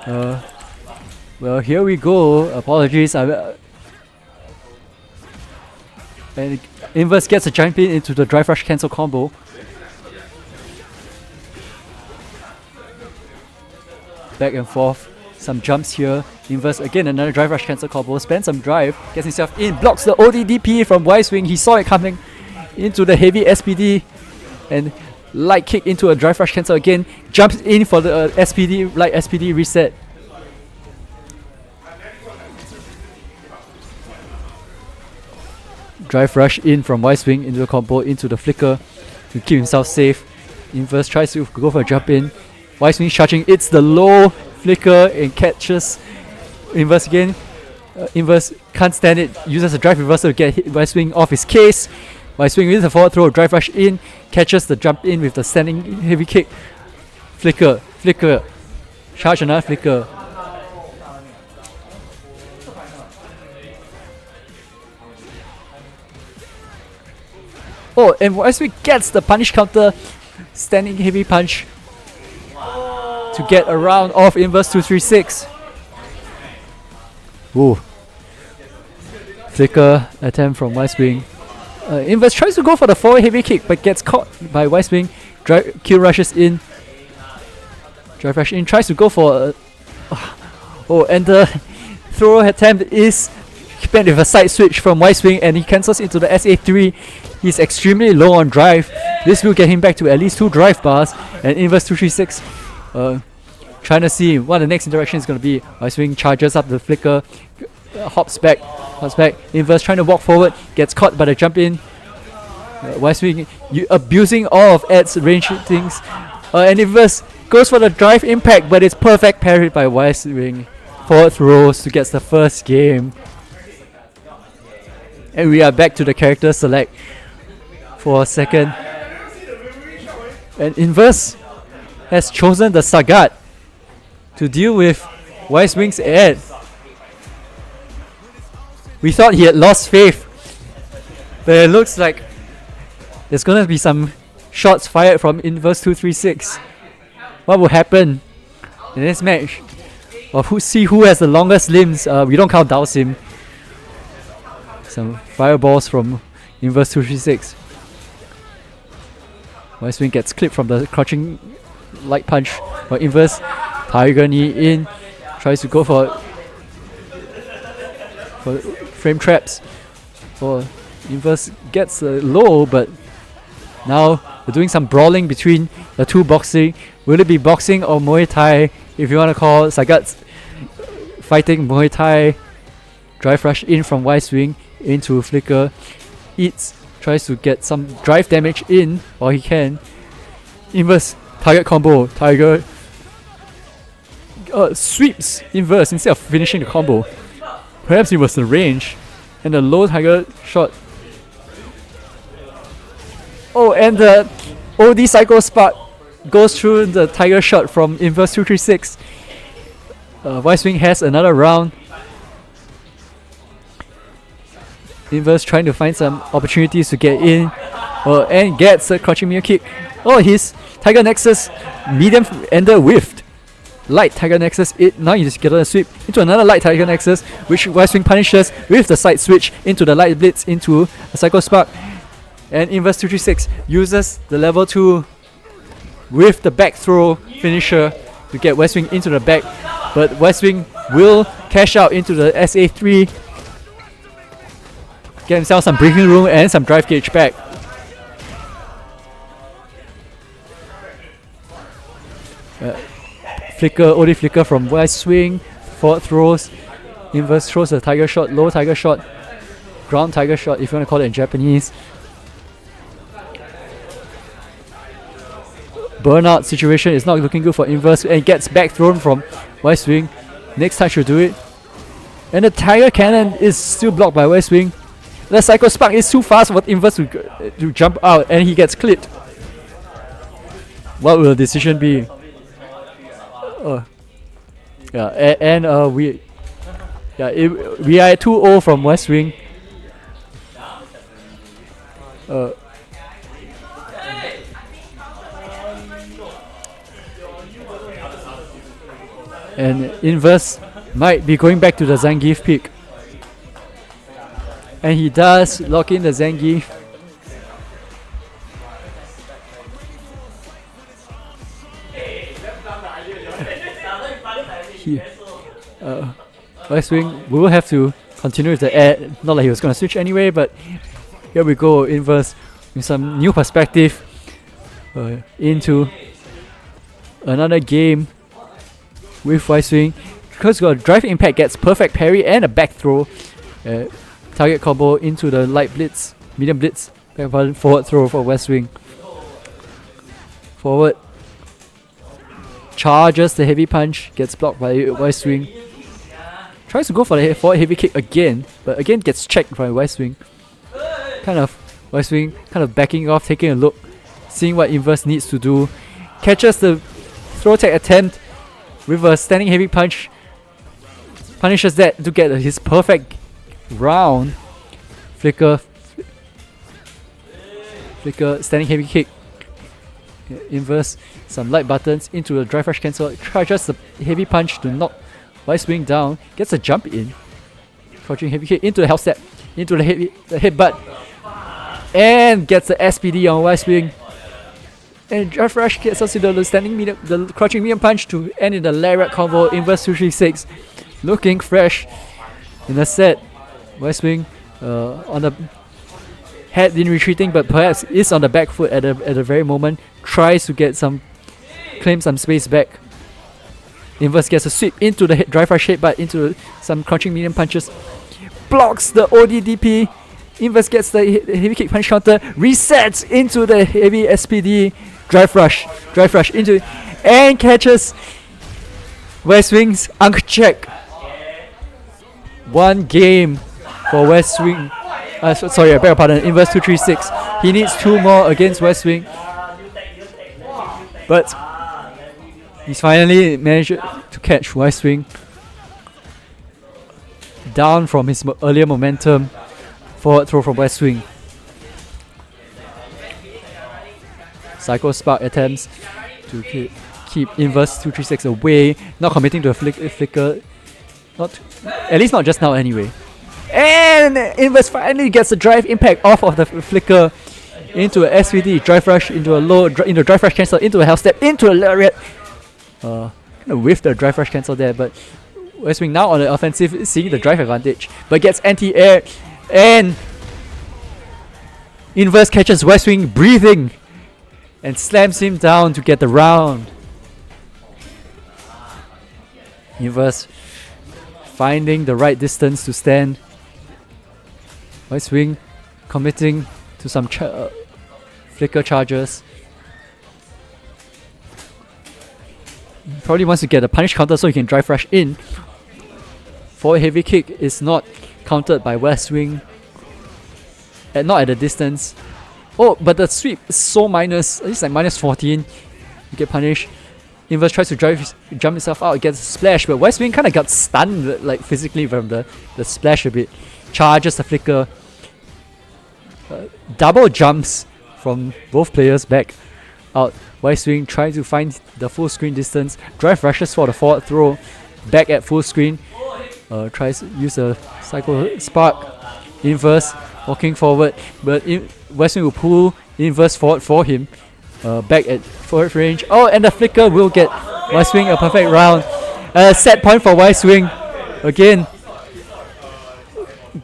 A: Well, here we go. Apologies. And Inverse gets a jump in into the drive rush cancel combo. Back and forth. Some jumps here. Inverse again, another drive rush cancel combo. Spends some drive, gets himself in, blocks the ODDP from Y-Swing. He saw it coming into the heavy SPD and light kick into a drive rush cancel again. Jumps in for the SPD, light SPD reset. Drive rush in from Y-Swing into the combo, into the flicker to keep himself safe. Inverse tries to go for a jump in. Y-Swing charging, it's the low flicker and catches Inverse again. Inverse can't stand it, uses a drive reversal to get hit Y-Swing off his case. Y-Swing with a forward throw, drive rush in, catches the jump in with the standing heavy kick. Flicker, flicker, charge another flicker. Oh, and Y-Swing gets the punish counter, standing heavy punch to get around off Inverse 236. Ooh. Flicker attempt from Y-Swing. Inverse tries to go for the forward heavy kick but gets caught by Y-Swing. Kill rushes in. Drive rush in, tries to go for oh, and the throw attempt is met with a side switch from Y-Swing and he cancels into the SA3. He's extremely low on drive. This will get him back to at least 2 drive bars, and Inverse 236 trying to see what the next interaction is going to be. Y-Swing charges up the flicker, hops back. Inverse trying to walk forward, gets caught by the jump in. Y-Swing abusing all of Ed's range things. And Inverse goes for the drive impact, but it's perfect parried by Y-Swing. Forward throws to get the first game. And we are back to the character select for a second. And Inverse has chosen the Sagat to deal with Y-Swing's Ed. We thought he had lost faith, but it looks like there's gonna be some shots fired from Inverse 236. What will happen in this match? Or see who has the longest limbs. We don't count Dalsim. Some fireballs from Inverse 236. West Wing gets clipped from the crouching light punch for Inverse. Tiger knee in. Tries to go for frame traps. For Inverse gets low, but now they're doing some brawling between the two boxing. Will it be boxing or Muay Thai? If you want to call Sagat's fighting Muay Thai. Drive rush in from West Wing into Flicker. Eats. Tries to get some drive damage in while he can. Inverse target combo. Tiger sweeps Inverse instead of finishing the combo. Perhaps it was the range and the low Tiger shot. Oh, and the OD Psycho Spark goes through the Tiger shot from Inverse 236. West Wing has another round. Inverse trying to find some opportunities to get in. And gets a crouching mirror kick. Oh, his Tiger Nexus medium ender whiffed. Light Tiger Nexus. Now you just get a sweep into another light Tiger Nexus, which West Wing punishes with the side switch into the light blitz into a Psycho Spark. And Inverse 236 uses the level 2 with the back throw finisher to get West Wing into the back. But West Wing will cash out into the SA3. Get himself some breathing room and some drive gauge back. OD flicker from West Wing. Forward throws. Inverse throws a Tiger shot, low Tiger shot, ground Tiger shot if you want to call it in Japanese. Burnout situation is not looking good for Inverse and gets back thrown from West Wing. Next time should do it. And the Tiger Cannon is still blocked by West Wing. The Psycho Spark is too fast for Inverse to jump out and he gets clipped. What will the decision be? We are at 2-0 from West Wing. And Inverse might be going back to the Zangief pick. And he does lock in the Zangief. West Wing will have to continue with the ad. Not like he was going to switch anyway, but here we go. Inverse with some new perspective into another game with West Wing. Because drive impact gets perfect parry and a back throw. Target combo into the light blitz, medium blitz, back button, forward throw for West Wing. Forward. Charges the heavy punch, gets blocked by West Wing. Tries to go for the forward heavy kick again, but again gets checked by West Wing. West Wing kind of backing off, taking a look, seeing what Inverse needs to do. Catches the throw tag attempt with a standing heavy punch. Punishes that to get his perfect round. Flicker, standing heavy kick. Inverse, some light buttons into the drive rush cancel. Charges the heavy punch to knock West Wing down. Gets a jump in. Crouching heavy kick into the hell step. Into the headbutt. And gets the SPD on West Wing. And drive rush gets us to the crouching medium punch to end in the lariat combo. Inverse 236. Looking fresh in the set. West Wing on the had been retreating, but perhaps is on the back foot at the very moment. Tries to claim some space back. Inverse gets a sweep into the drive rush headbutt into some crouching medium punches. Blocks the ODDP. Inverse gets the heavy kick punch counter. Resets into the heavy SPD. Drive rush into and catches West Wing's Unk check. One game for West Wing. Sorry, I beg your pardon. Inverse 236. He needs 2 more against West Wing. But he's finally managed to catch West Wing. down from his earlier momentum. Forward throw from West Wing. Psycho Spark attempts to keep Inverse 236 away, not committing to a flicker. At least not just now anyway. And Inverse finally gets the drive impact off of the flicker into a SVD, drive rush into a low, into drive rush cancel, into a hell step, into a lariat. Kind of whiffed the drive rush cancel there, but West Wing now on the offensive, seeing the drive advantage, but gets anti-air, and Inverse catches West Wing breathing and slams him down to get the round. Inverse finding the right distance to stand. West Wing committing to some flicker charges. He probably wants to get a punish counter so he can drive rush in. Forward heavy kick is not countered by West Wing. And not at a distance. Oh, but the sweep is so minus. It's like minus 14. You get punished. Inverse tries to jump himself out, gets a splash, but West Wing kind of got stunned like physically from the splash a bit. Charges the flicker. Double jumps from both players back out. West Wing trying to find the full screen distance. Drive rushes for the forward throw. Back at full screen. Tries to use a Psycho Spark. Inverse walking forward, but West Wing will pull Inverse forward for him. Back at forward range. Oh, and the flicker will get West Wing a perfect round. Set point for West Wing. Again.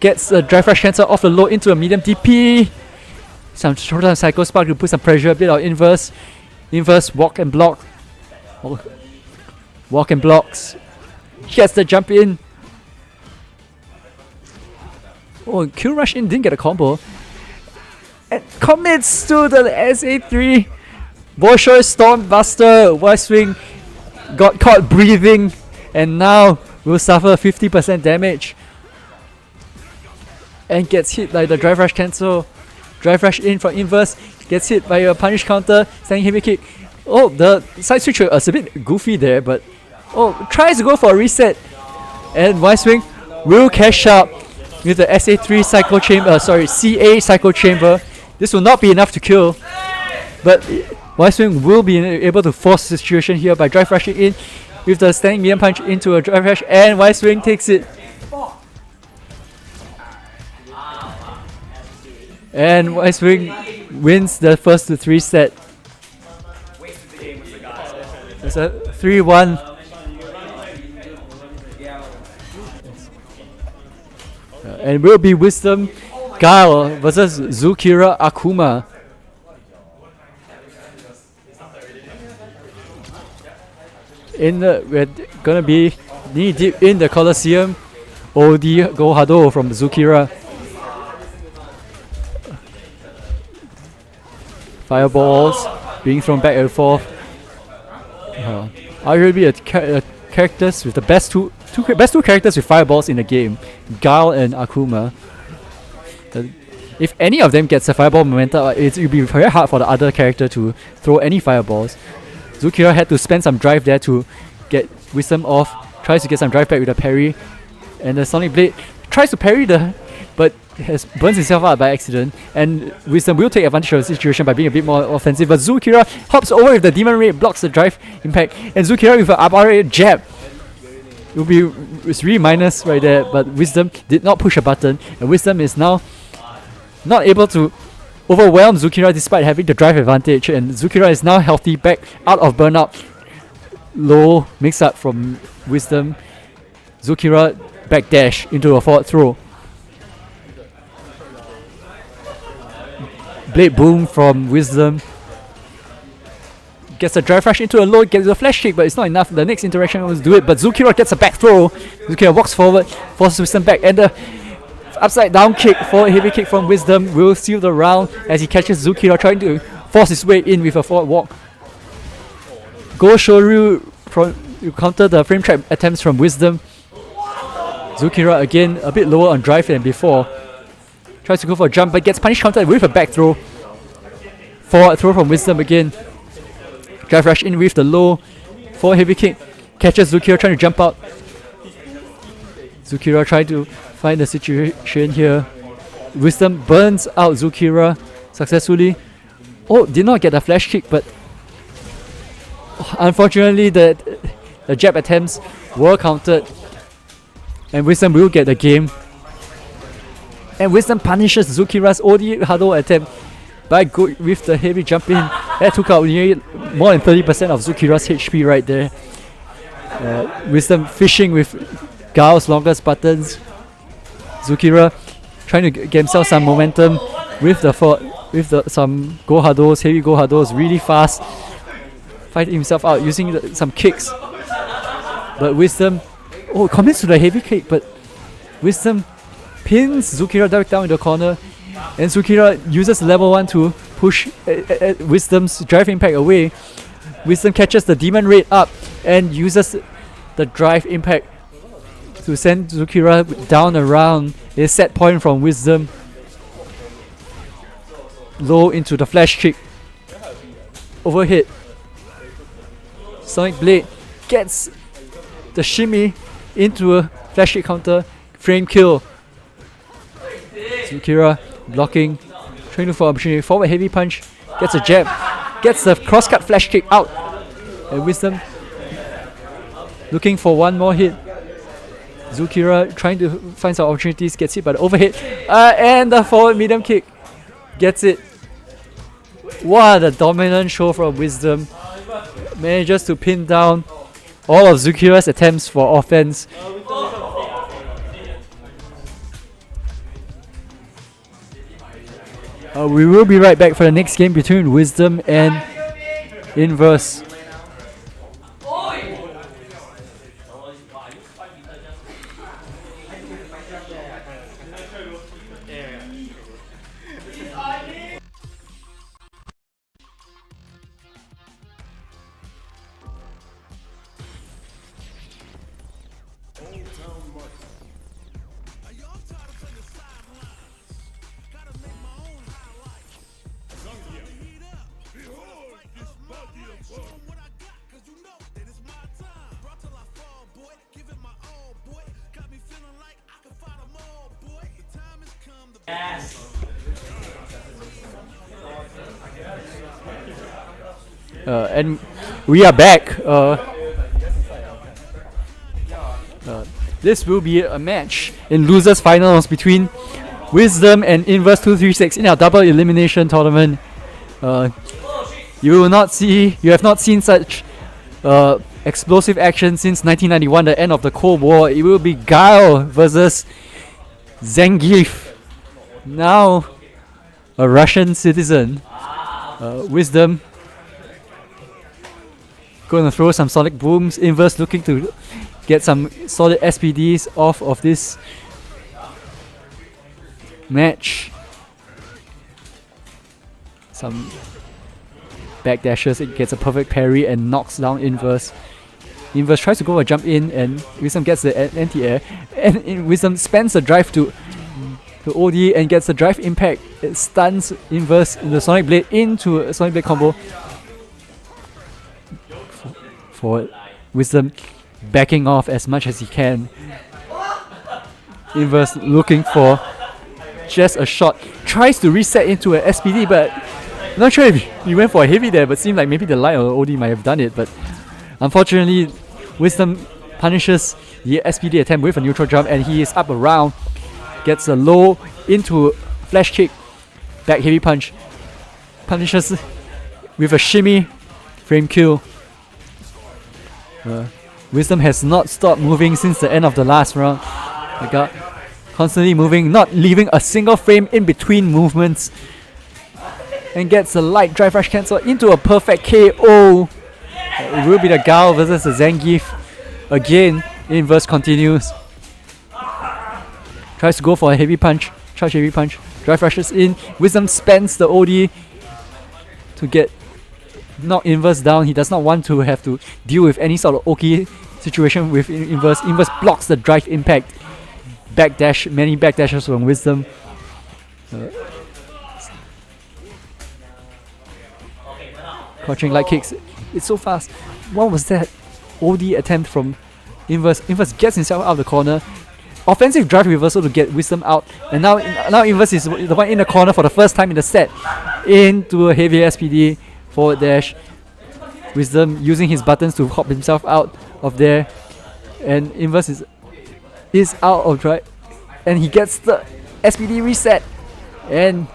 A: Gets a drive rush cancel off the low into a medium DP. Some short-term Psycho Spark to put some pressure a bit on Inverse. Inverse walk and block. Walk and blocks. Gets the jump in. Oh, Q rush in, didn't get a combo. And commits to the SA3. Bolshoi Stormbuster. West Wing got caught breathing and now will suffer 50% damage. And gets hit by the drive rush cancel. Drive rush in from Inverse. Gets hit by a punish counter. Standing heavy kick. Oh, the side switch was a bit goofy there, but tries to go for a reset. And West Wing will cash out with the SA3 Psycho Chamber, CA Psycho Chamber. This will not be enough to kill, but West Wing will be able to force the situation here by drive rushing in with the standing medium punch into a drive rush, and West Wing takes it. And West Wing wins the first to 3 set. It's a 3-1. And will be Wisdom Guile versus Zukira Akuma. We're gonna be knee deep in the Colosseum. Odi Gohado from Zukira. Fireballs being thrown back and forth. Arguably a characters with the best two characters with fireballs in the game, Guile and Akuma. If any of them gets a fireball momentum, it will be very hard for the other character to throw any fireballs. Zukira had to spend some drive there to get Wisdom off. Tries to get some drive back with a parry, and the Sonic Blade tries to parry but burns himself out by accident. And Wisdom will take advantage of the situation by being a bit more offensive. But Zukira hops over with the Demon Ray, blocks the drive impact, and Zukira with an Abare jab. It's really minus right there, but Wisdom did not push a button, and Wisdom is now not able to overwhelm Zukira despite having the drive advantage, and Zukira is now healthy, back out of burnout. Low mix up from Wisdom. Zukira backdash into a forward throw. Blade boom from Wisdom. Gets a drive rush into a low, gets a flash kick, but it's not enough. The next interaction wants to do it, but Zukira gets a back throw. Zukira walks forward, forces Wisdom back, and the upside down kick, forward heavy kick from Wisdom will seal the round as he catches Zukira trying to force his way in with a forward walk. Go Shoryu to counter the frame trap attempts from Wisdom. Zukira again a bit lower on drive than before. Tries to go for a jump but gets punish countered with a back throw. Forward throw from Wisdom again. Drive rush in with the low. Forward heavy kick. Catches Zukira trying to jump out. Zukira trying to find the situation here. Wisdom burns out Zukira successfully. Oh, did not get a flash kick, but unfortunately the jab attempts were countered, and Wisdom will get the game. And Wisdom punishes Zukira's OD huddle attempt by with the heavy jump in. That took out more than 30% of Zukira's HP right there. Wisdom fishing with Guile's longest buttons. Zukira trying to get himself some momentum with some go huddles, heavy go huddles, really fast, fighting himself out using some kicks. But Wisdom, commits to the heavy kick, but Wisdom pins Zukira direct down in the corner, and Zukira uses level 1 to push Wisdom's drive impact away. Wisdom catches the demon raid up and uses the drive impact to send Zukira down around a set point from Wisdom. Low into the flash kick. Overhit. Sonic Blade gets the shimmy into a flash kick counter. Frame kill. Zukira blocking. Trying to for opportunity. Forward heavy punch. Gets a jab. Gets the crosscut flash kick out. And Wisdom looking for one more hit. Zukira trying to find some opportunities. Gets hit by the overhead. And the forward medium kick. Gets it. What a dominant show from Wisdom. Manages to pin down all of Zukira's attempts for offense. We will be right back for the next game between Wisdom and Inverse. And we are back. This will be a match in losers finals between Wisdom and Inverse 236 in our double elimination tournament. You have not seen such explosive action since 1991, the end of the Cold War. It will be Guile versus Zangief, now a Russian citizen. Wisdom going to throw some sonic booms. Inverse looking to get some solid SPDs off of this match. Some backdashes. It gets a perfect parry and knocks down Inverse. Inverse tries to go a jump in, and Wisdom gets the anti-air, and Wisdom spends the drive to OD and gets the drive impact. It stuns Inverse in the Sonic Blade into a Sonic Blade combo. For Wisdom backing off as much as he can. Inverse looking for just a shot. Tries to reset into an SPD, but I'm not sure if he went for a heavy there, but seemed like maybe the light or OD might have done it. But unfortunately, Wisdom punishes the SPD attempt with a neutral jump, and he is up around. Gets a low into flash kick. Back heavy punch. Punishes with a shimmy. Frame kill. Wisdom has not stopped moving since the end of the last round. The guard constantly moving, not leaving a single frame in between movements. And gets a light drive rush cancel into a perfect KO. It will be the Guile versus the Zangief. Again, Inverse continues. Tries to go for a heavy punch. Charge heavy punch. Drive rushes in. Wisdom spends the OD to get knock Inverse down. He does not want to have to deal with any sort of OK situation with Inverse. Inverse blocks the drive impact. Backdash, many backdashes from Wisdom. Crouching light kicks. It's so fast. What was that OD attempt from Inverse? Inverse gets himself out of the corner. offensive drive reversal to get Wisdom out, and now Inverse is the one in the corner for the first time in the set into a heavy SPD forward dash. Wisdom using his buttons to hop himself out of there, and Inverse is out of drive, and he gets the SPD reset and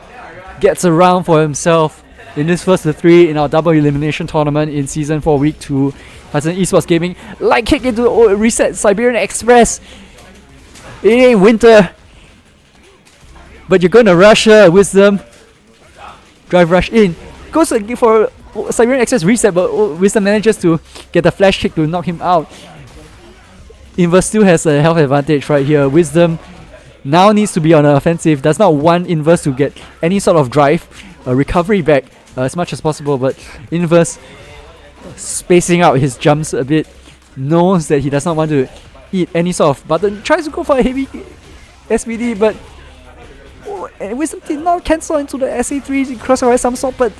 A: gets a round for himself in this first of 3 in our double elimination tournament in season 4 week 2. Titans Esports Gaming light kick into the reset Siberian Express. It ain't winter, but you're gonna rush her. Wisdom drive rush in, goes for Siberian Express reset, but Wisdom manages to get the flash kick to knock him out. Inverse still has a health advantage right here. Wisdom now needs to be on the offensive, does not want Inverse to get any sort of drive, recovery back as much as possible, but Inverse spacing out his jumps a bit, knows that he does not want to eat any sort of button, tries to go for a heavy SPD, but and Wisdom did not cancel into the SA3 crossover some sort, but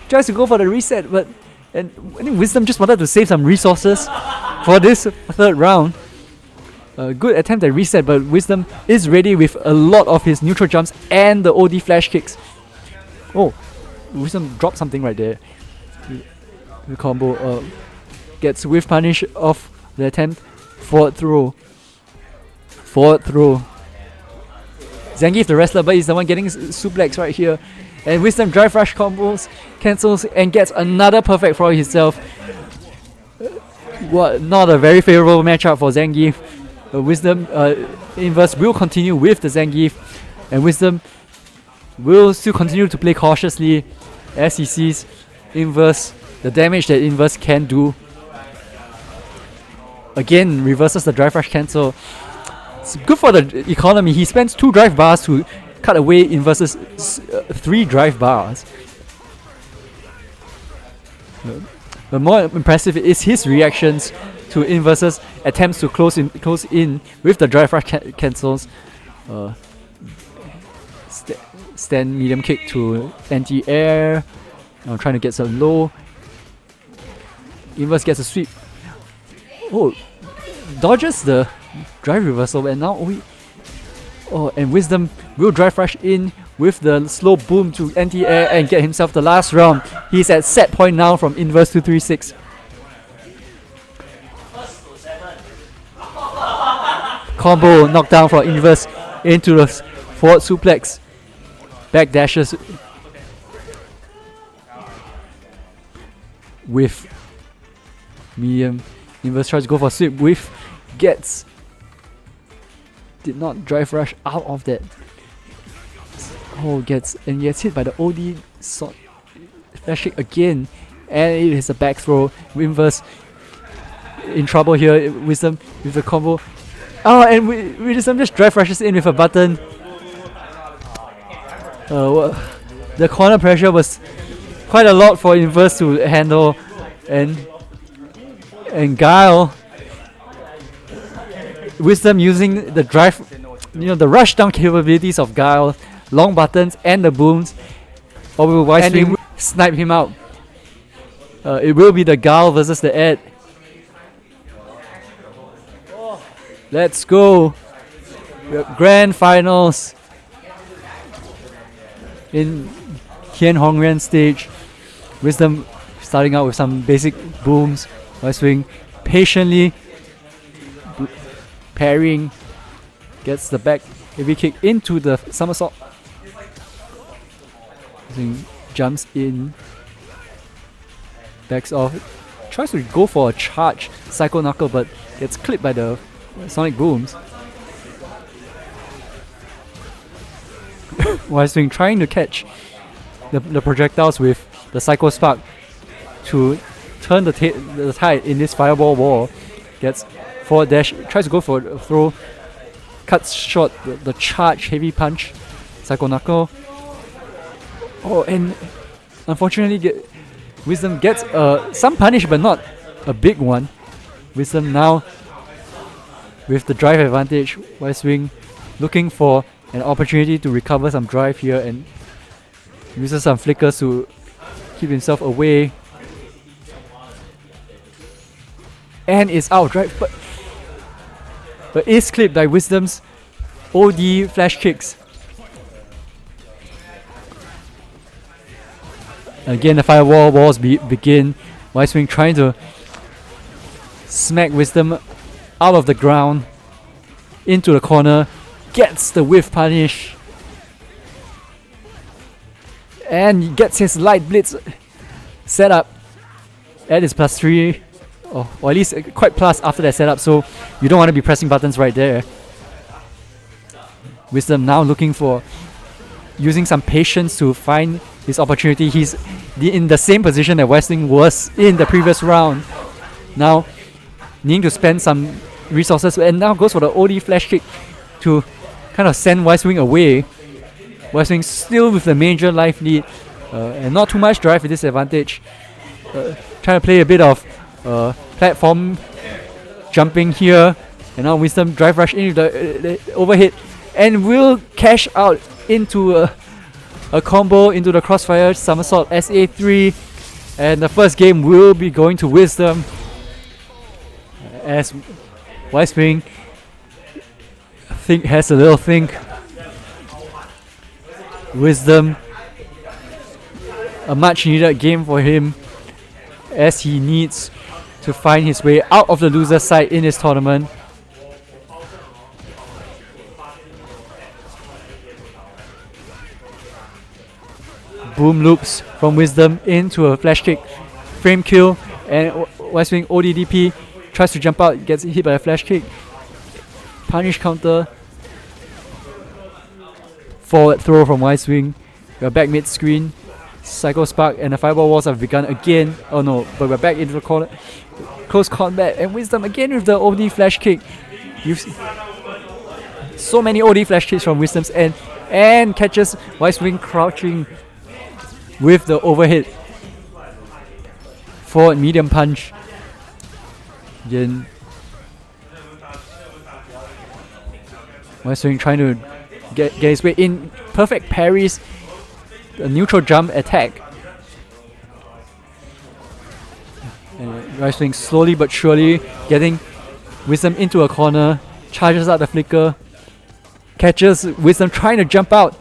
A: tries to go for the reset, but and I think Wisdom just wanted to save some resources for this third round. A good attempt at reset, but Wisdom is ready with a lot of his neutral jumps and the OD flash kicks. Oh, Wisdom dropped something right there. The combo gets whiff punish off the attempt. Forward throw. Zangief the wrestler, but he's the one getting suplex right here. And Wisdom drive rush combos, cancels, and gets another perfect for himself. Not a very favorable matchup for Zangief. Wisdom Inverse will continue with the Zangief, and Wisdom will still continue to play cautiously as he sees Inverse, the damage that Inverse can do. Again, reverses the drive rush cancel. It's good for the economy. He spends 2 drive bars to cut away Inverse's 3 drive bars. But more impressive is his reactions to Inverse's attempts to close in with the drive rush cancels. Stand medium kick to anti-air. Now trying to get some low. Inverse gets a sweep. Oh, dodges the drive reversal, and now and Wisdom will drive rush in with the slow boom to anti-air and get himself the last round. He's at set point now from Inverse 236. Combo knockdown for Inverse into the forward suplex. Back dashes with medium. Inverse tries to go for sweep with, did not drive rush out of that. Oh, gets hit by the OD flash kick again, and it is a back throw. Inverse in trouble here. Wisdom with the combo. Oh, and Wisdom just drive rushes in with a button. The corner pressure was quite a lot for Inverse to handle, and Guile, Wisdom using the drive, the rush down capabilities of Guile, long buttons and the booms, or will snipe him out. It will be the Guile versus the Ed. Let's go. Grand finals in Hien Hongren stage. Wisdom starting out with some basic booms. Wide swing, patiently parrying, gets the back heavy kick into the somersault. Jumps in, backs off, tries to go for a charge psycho knuckle, but gets clipped by the sonic booms. Wide swing trying to catch the projectiles with the psycho spark to turn the tide in this fireball wall. Gets forward dash, tries to go for a throw, cuts short the charge heavy punch, psycho knuckle. Oh, and unfortunately Wisdom gets some punish, but not a big one. Wisdom now with the drive advantage. Wide swing looking for an opportunity to recover some drive here, and uses some flickers to keep himself away. And is out drive, but but is clipped by Wisdom's OD flash kicks. Again, the firewall walls begin. Wisewing trying to smack Wisdom out of the ground into the corner, gets the whiff punish, and gets his light blitz setup at his +3, or at least quite plus after that setup, so you don't want to be pressing buttons right there. Wisdom now looking for using some patience to find his opportunity. He's in the same position that Westwing was in the previous round. Now needing to spend some resources, and now goes for the OD flash kick to kind of send Westwing away. Westwing still with the major life lead, and not too much drive with this advantage. Trying to play a bit of platform jumping here, and now Wisdom drive rush into the overhead and will cash out into a combo into the crossfire somersault SA3, and the first game will be going to Wisdom as Wisewing has a little think. Wisdom, a much needed game for him as he needs to find his way out of the loser side in this tournament. Boom loops from Wisdom into a flash kick, frame kill, and Westwing ODDP tries to jump out, gets hit by a flash kick, punish counter, forward throw from Westwing. We're back mid screen, Psycho Spark and the fireball walls have begun again. Oh no, but we're back into the corner, close combat, and Wisdom again with the OD flash kick. So many OD flash kicks from Wisdom's end, and catches Westwing crouching with the overhead forward medium punch. Again, Westwing trying to get his way in. Perfect parries, a neutral jump attack. And Westwing slowly but surely getting Wisdom into a corner, charges out the flicker, catches Wisdom trying to jump out.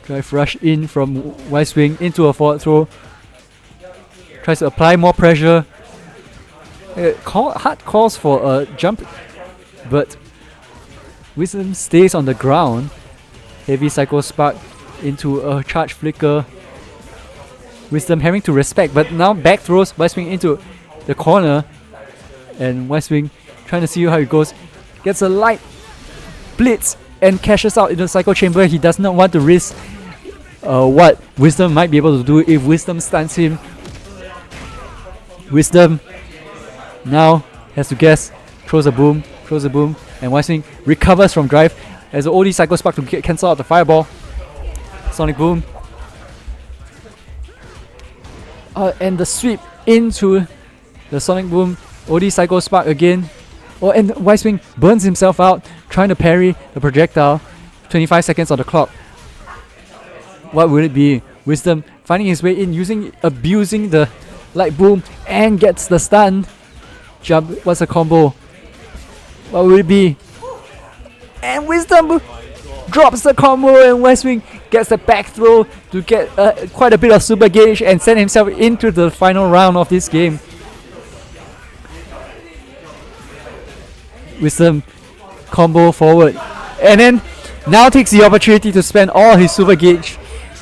A: Drive rush in from Westwing into a forward throw. Tries to apply more pressure. Hard calls for a jump, but Wisdom stays on the ground. Heavy Psycho Spark into a charge flicker. Wisdom having to respect, but now back throws Westwing into the corner, and Westwing trying to see how it goes. Gets a light blitz and cashes out into the Psycho Chamber. He does not want to risk what Wisdom might be able to do if Wisdom stuns him. Wisdom now has to guess, throws a boom, and Westwing recovers from drive as the OD Psycho Spark to cancel out the fireball. Sonic Boom. And the sweep into the Sonic Boom. OD Psycho Spark again. Oh, and Westwing burns himself out trying to parry the projectile. 25 seconds on the clock. What will it be? Wisdom finding his way in, abusing the light boom, and gets the stun. Jump, what's the combo? What will it be? And Wisdom drops the combo, and Westwing gets the back throw to get quite a bit of super gauge and send himself into the final round of this game. Wisdom combo forward, and then now takes the opportunity to spend all his super gauge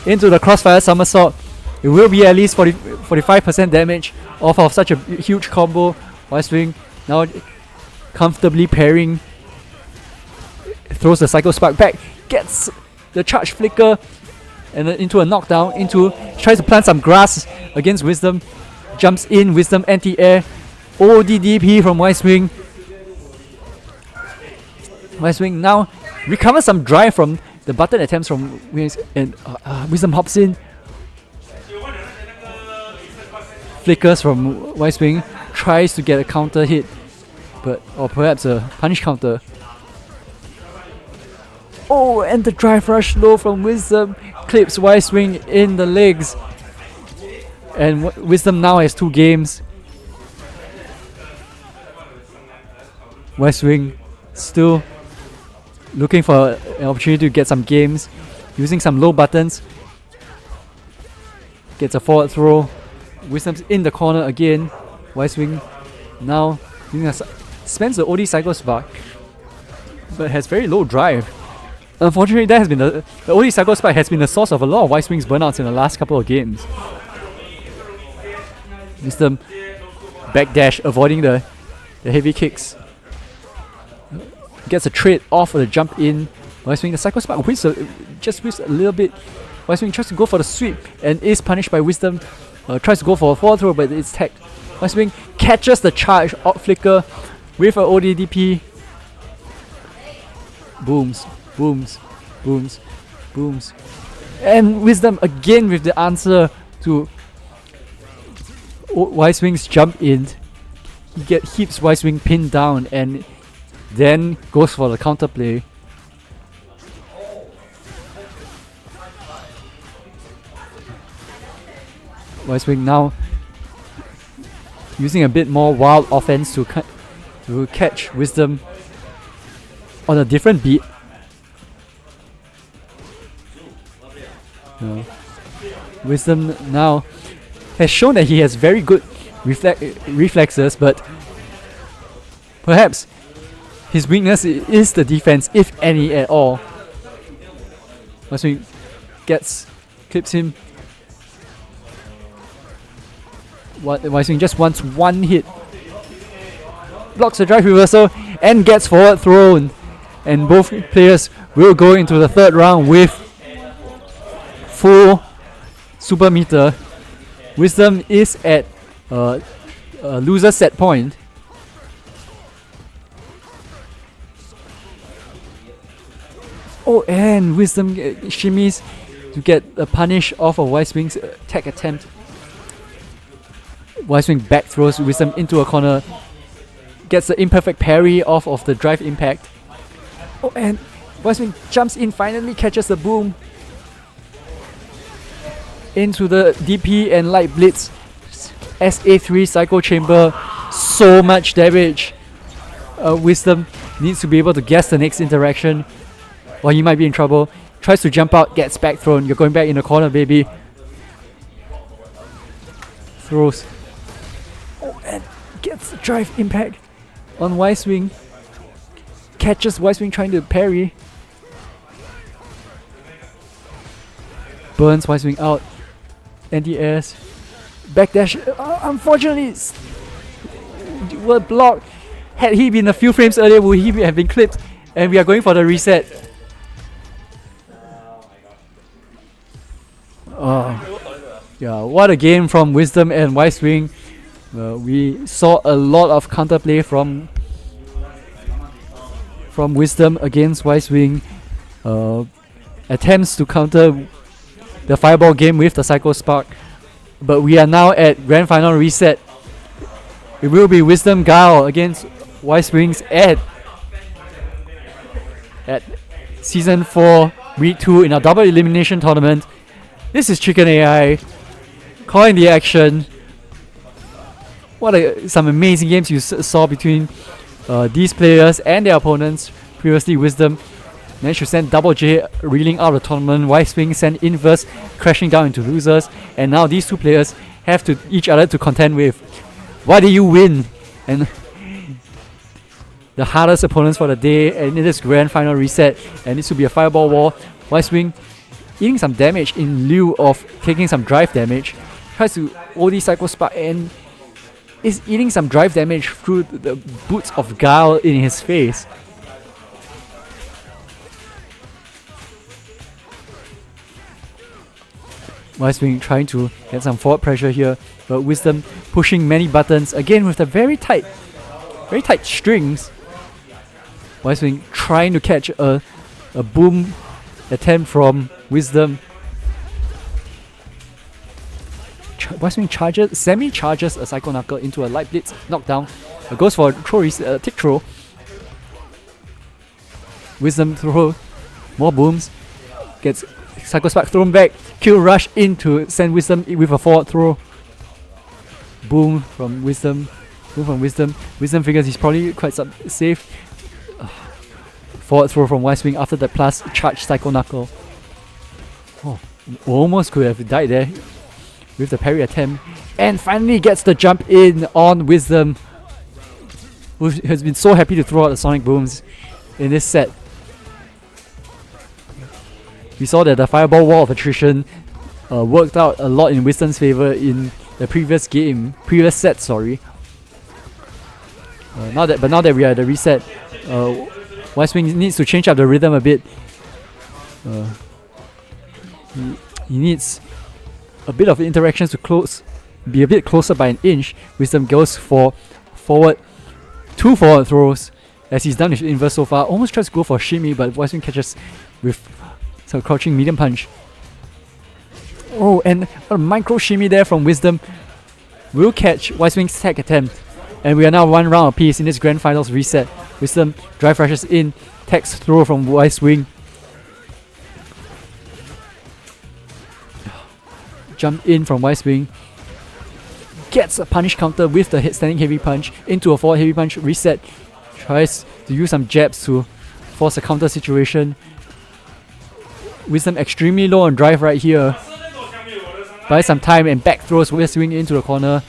A: into the crossfire somersault. It will be at least 45% damage off of such a huge combo. Westwing now comfortably parrying, throws the Psycho Spark back, gets the charge flicker, and then into a knockdown, tries to plant some grass against Wisdom, jumps in, Wisdom anti-air, ODDP from Westwing. Westwing now recovers some drive from the button attempts from Wings, and Wisdom hops in. Flickers from Westwing, tries to get a counter hit, or perhaps a punish counter. Oh, and the drive rush low from Wisdom clips Westwing in the legs. And Wisdom now has 2 games. West Wing still looking for an opportunity to get some games, using some low buttons. Gets a forward throw. Wisdom's in the corner again. West Wing now spends the OD cycle spark, but has very low drive. Unfortunately, that has been the OD cycle spark has been the source of a lot of West Wing's burnouts in the last couple of games. Wisdom backdash, avoiding the heavy kicks. Gets a trade off of the jump in. West Wing, the cycle spark just whiffs a little bit. West Wing tries to go for the sweep and is punished by Wisdom. Tries to go for a forward throw, but it's tagged. West Wing catches the charge out flicker with an ODDP. Booms, booms, booms, booms. And Wisdom again with the answer to Wise Wing's jump in. He keeps Wise Wing pinned down and then goes for the counterplay. Wise Wing now using a bit more wild offense to catch Wisdom on a different beat. Wisdom now has shown that he has very good reflexes, but perhaps his weakness is the defense, if any at all. West Wing clips him. West Wing just wants one hit. Blocks the drive reversal and gets forward thrown. And both players will go into the third round with full super meter. Wisdom is at a loser set point. Oh, and Wisdom shimmies to get a punish off of Wise Wing's attack attempt. Wise Wing back throws Wisdom into a corner. Gets the imperfect parry off of the drive impact. Oh, and Wise Wing jumps in, finally catches the boom. Into the DP and Light Blitz. SA3 Psycho Chamber. So much damage. Wisdom needs to be able to guess the next interaction, or he might be in trouble. Tries to jump out, gets back thrown. You're going back in the corner, baby. Throws. Oh, and gets the drive impact on Wise Wing. Catches Wise Wing trying to parry. Burns Wise Wing out. NDS. Backdash. Unfortunately, were blocked. Had he been a few frames earlier, would he have been clipped? And we are going for the reset. Yeah, what a game from Wisdom and Wise Wing. We saw a lot of counterplay from Wisdom against Wise Wing. Attempts to counter the fireball game with the Psycho Spark. But we are now at Grand Final reset. It will be Wisdom Guile against Wise Wings at Season 4, Week 2 in our double elimination tournament. This is Chicken AI calling the action. Some amazing games you saw between these players and their opponents. Previously, Wisdom managed to send Double J reeling out of the tournament. Wise Wing sent Inverse crashing down into losers. And now these two players have to each other to contend with. Why do you win? And the hardest opponents for the day, and it is Grand Final reset, and this will be a fireball wall. Wise Wing eating some damage in lieu of taking some drive damage. Tries to OD Psycho Spark and is eating some drive damage through the boots of Guile in his face. Wise Wing trying to get some forward pressure here, but Wisdom pushing many buttons again with the very tight strings. Wise Wing trying to catch a boom attempt from Wisdom. Wise Wing semi-charges a Psycho Knuckle into a Light Blitz knockdown. Goes for a tick throw. Wisdom throw more booms. Gets Psycho Spark thrown back. Kill rush in to send Wisdom with a forward throw. Boom from Wisdom. Boom from Wisdom. Wisdom figures he's probably quite safe. Forward throw from West Wing after the plus charge Psycho Knuckle. Oh, almost could have died there with the parry attempt. And finally gets the jump in on Wisdom, who has been so happy to throw out the Sonic Booms in this set. We saw that the Fireball Wall of Attrition worked out a lot in Wisdom's favor in the previous set, sorry. Now that we are at the reset, West Wing needs to change up the rhythm a bit. He needs a bit of interactions to be a bit closer by an inch. Wisdom goes for two forward throws, as he's done with inverse so far. Almost tries to go for shimmy, but West Wing catches with some crouching medium punch. Oh, and a micro shimmy there from Wisdom will catch West Wing's tag attempt. And we are now one round apiece in this grand finals reset. Wisdom drive rushes in, tags throw from West Wing. Jump in from West Wing. Gets a punish counter with the standing heavy punch into a forward heavy punch reset. Tries to use some jabs to force a counter situation. Wisdom extremely low on drive right here. Buys some time and back throws West Wing into the corner.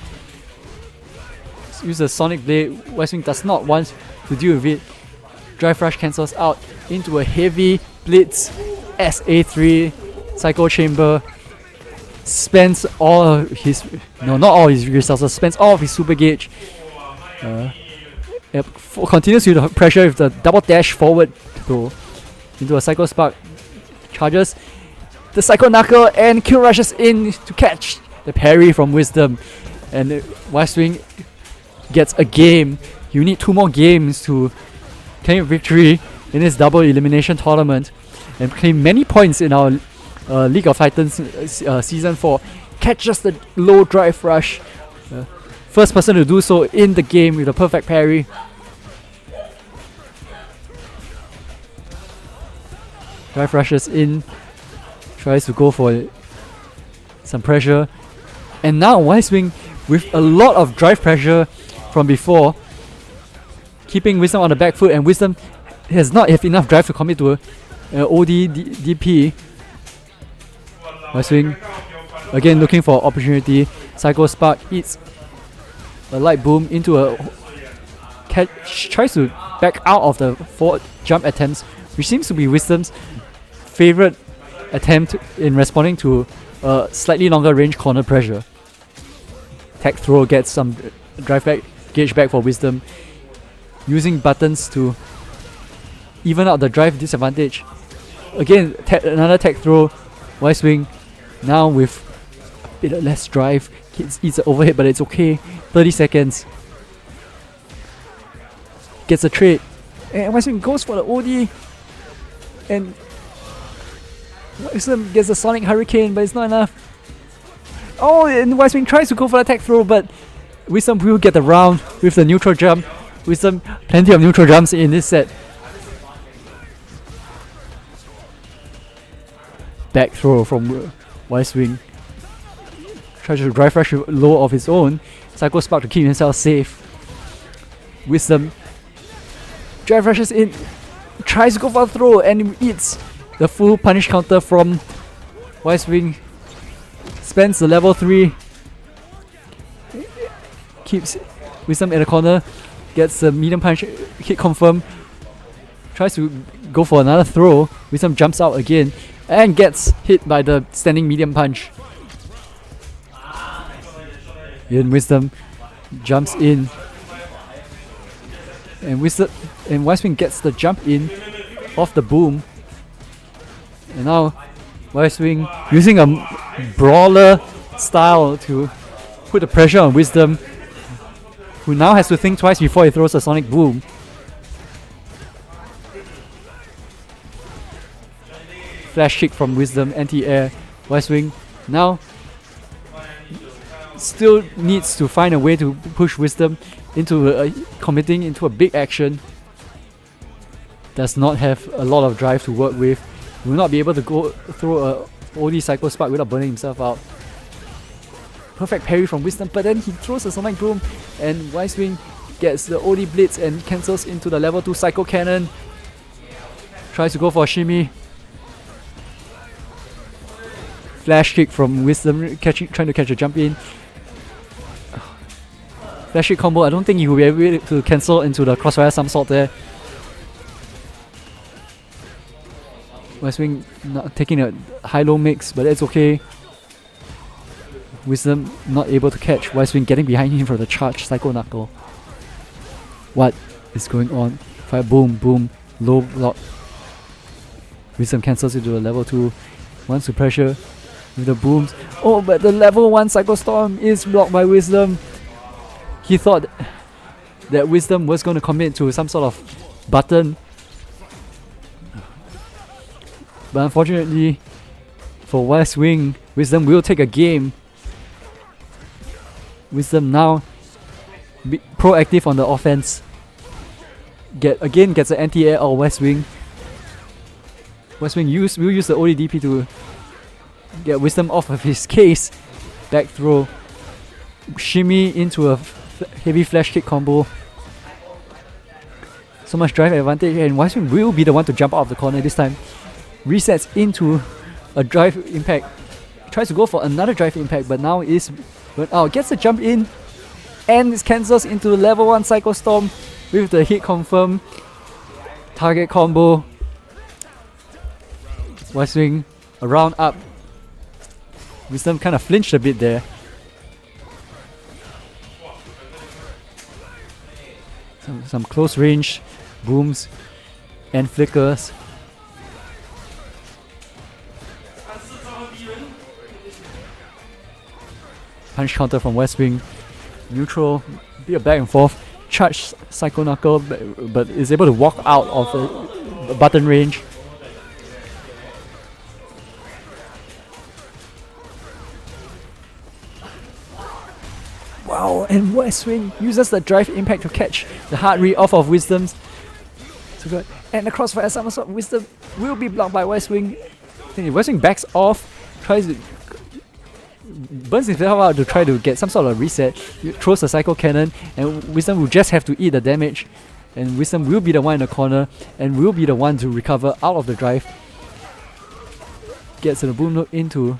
A: Use a Sonic Blade. West Wing does not want to deal with it. Drive rush cancels out into a heavy blitz. SA3 Psycho Chamber. Spends all of his, no, not all his resources, spends all of his super gauge. Continues with the pressure with the double dash forward throw into a Psycho Spark. Charges the Psycho Knuckle and kill rushes in to catch the parry from Wisdom. And West Wing gets a game. You need 2 more games to claim victory in this double elimination tournament and claim many points in our League of Titans Season 4. Catches the low drive rush. First person to do so in the game with a perfect parry. Drive rushes in. Tries to go for some pressure. And now West Wing with a lot of drive pressure from before, keeping Wisdom on the back foot, and Wisdom has not have enough drive to commit to OD DP. West Wing again looking for opportunity. Psycho Spark eats a light boom into a tries to back out of the forward jump attempts, which seems to be Wisdom's favorite attempt in responding to a slightly longer range corner pressure. Tag throw gets some drive back, gauge back for Wisdom, using buttons to even out the drive disadvantage. Again, another tag throw. West Wing now with a bit less drive. Eats an overhead, but it's okay. 30 seconds. Gets a trade. And West Wing goes for the OD. And Wisdom gets a Sonic Hurricane, but it's not enough. Oh, and West Wing tries to go for the tag throw, but Wisdom will get the round with the neutral jump. Wisdom, plenty of neutral jumps in this set. Back throw from West Wing. Tries to drive rush low of his own. Psycho Spark to keep himself safe. Wisdom drive rushes in. Tries to go for a throw and eats the full punish counter from West Wing. Spends the level 3. Keeps Wisdom in the corner. Gets the medium punch hit confirm. Tries to go for another throw. Wisdom jumps out again and gets hit by the standing medium punch. Then Wisdom jumps in. And West Wing gets the jump in off the boom. And now West Wing using a brawler style to put the pressure on Wisdom, who now has to think twice before he throws a Sonic Boom. Flash kick from Wisdom, anti-air. West Wing now still needs to find a way to push Wisdom into committing into a big action. Does not have a lot of drive to work with. Will not be able to go throw a OD Psycho Spark without burning himself out. perfect parry from Wisdom, but then he throws the Sonic Boom and Wise Wing gets the OD Blitz and cancels into the level 2 Psycho Cannon. Tries to go for a shimmy. Flash kick from Wisdom, trying to catch a jump in. Flash kick combo, I don't think he will be able to cancel into the crossfire somersault there. West Wing not taking a high-low mix, but that's okay. Wisdom not able to catch. West Wing getting behind him for the charge Psycho Knuckle. What is going on? Fire boom, boom, low block. Wisdom cancels into a level 2. Wants to pressure with the booms. Oh, but the level 1 Psycho Storm is blocked by Wisdom. He thought that Wisdom was going to commit to some sort of button. But unfortunately, for West Wing, Wisdom will take a game. Wisdom now be proactive on the offense. Gets an anti-air out of West Wing. West Wing will use the ODDP to get Wisdom off of his case. Back throw. Shimmy into a heavy flash kick combo. So much drive advantage, and West Wing will be the one to jump out of the corner this time. Resets into a drive impact. Tries to go for another drive impact, but now is burnt out. Gets a jump in and it cancels into level 1 Psycho Storm with the hit confirm. Target combo. West Wing a round up. Wisdom kind of flinched a bit there. Some close range booms and flickers. Punch counter from West Wing. Neutral, be a back and forth. Charge Psycho Knuckle, but is able to walk out of the button range. Wow, and West Wing uses the drive impact to catch the heart rate off of Wisdom's. So good. And the crossfire somersault, Wisdom will be blocked by West Wing. West Wing backs off, tries to burns himself out to try to get some sort of reset. Throws a Psycho Cannon, and Wisdom will just have to eat the damage. And Wisdom will be the one in the corner and will be the one to recover out of the drive. Gets the boom loop into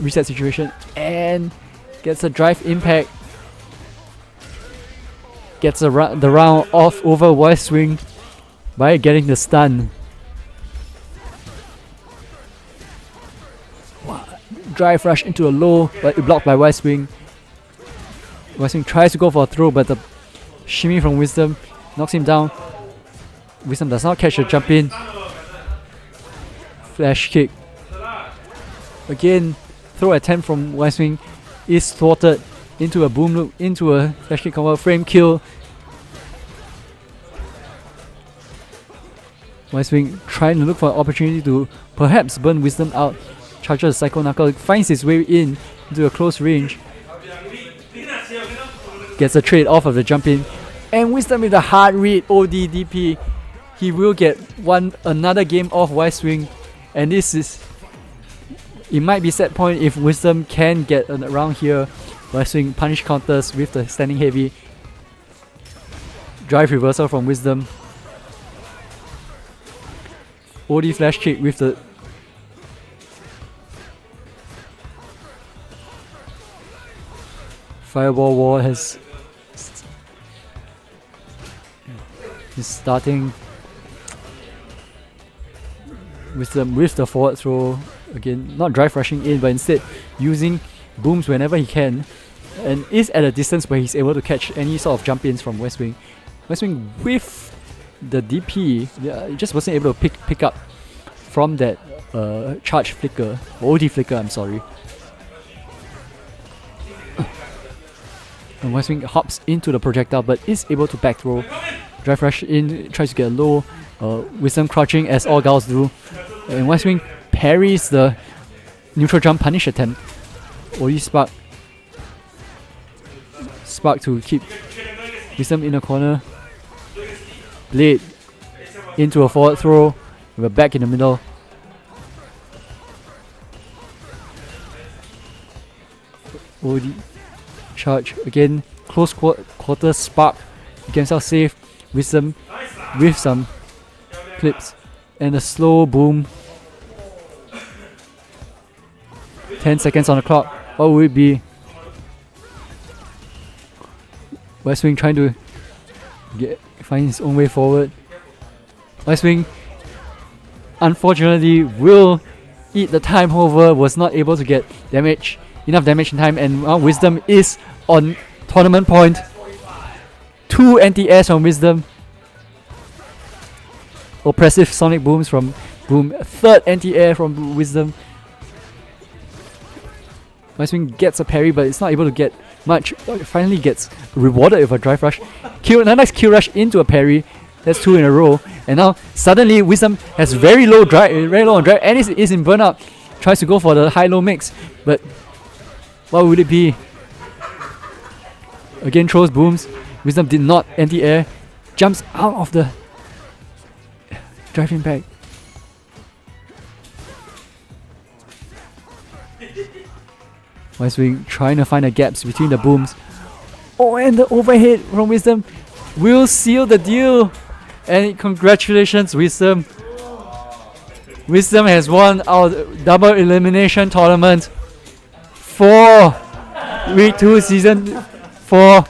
A: reset situation and gets a drive impact. Gets the round off over West Wing by getting the stun. Drive rush into a low, but blocked by West Wing. West Wing tries to go for a throw, but the shimmy from Wisdom knocks him down. Wisdom does not catch the jump in. Flash kick. Again, throw attempt from West Wing is thwarted into a boom loop, into a flash kick combo, frame kill. West Wing trying to look for an opportunity to perhaps burn Wisdom out. Charges the Psycho Knuckle, finds his way into a close range. Gets a trade off of the jump in. And Wisdom with the hard read ODDP. He will get another game off West Wing. And this is... it might be set point if Wisdom can get around here. West Wing punish counters with the standing heavy. Drive reversal from Wisdom. OD flash kick with the Fireball Wall is starting with the forward throw. Again, not drive rushing in, but instead using booms whenever he can, and is at a distance where he's able to catch any sort of jump ins from West Wing. West Wing with the DP, he just wasn't able to pick up from that charge flicker, OD flicker, I'm sorry. And West Wing hops into the projectile but is able to back throw. Drive rush in, tries to get a low. Wisdom crouching as all Guiles do. And West Wing parries the neutral jump punish attempt. OD spark. Spark to keep Wisdom in the corner. Blade into a forward throw with a back in the middle. OD charge again. Close quarter spark. He gets himself safe. Wisdom with some clips and a slow boom. 10 seconds on the clock. What would it be? West Wing trying to find his own way forward. West Wing unfortunately will eat the time over, was not able to get enough damage in time, and Wisdom is on tournament point. 2 anti-airs from Wisdom. Oppressive sonic booms from Boom. 3rd anti-air from Wisdom. West Wing gets a parry, but it's not able to get much. Finally gets rewarded with a drive rush. Nice kill rush into a parry. That's 2 in a row. And now suddenly Wisdom has very low on drive, and is in burnout. Tries to go for the high-low mix, but what would it be? Again throws booms. Wisdom did not anti-air. Jumps out of the driving back. West Wing trying to find the gaps between the booms. Oh, and the overhead from Wisdom will seal the deal. And congratulations, Wisdom. Wisdom has won our double elimination tournament for Week 2 Season 4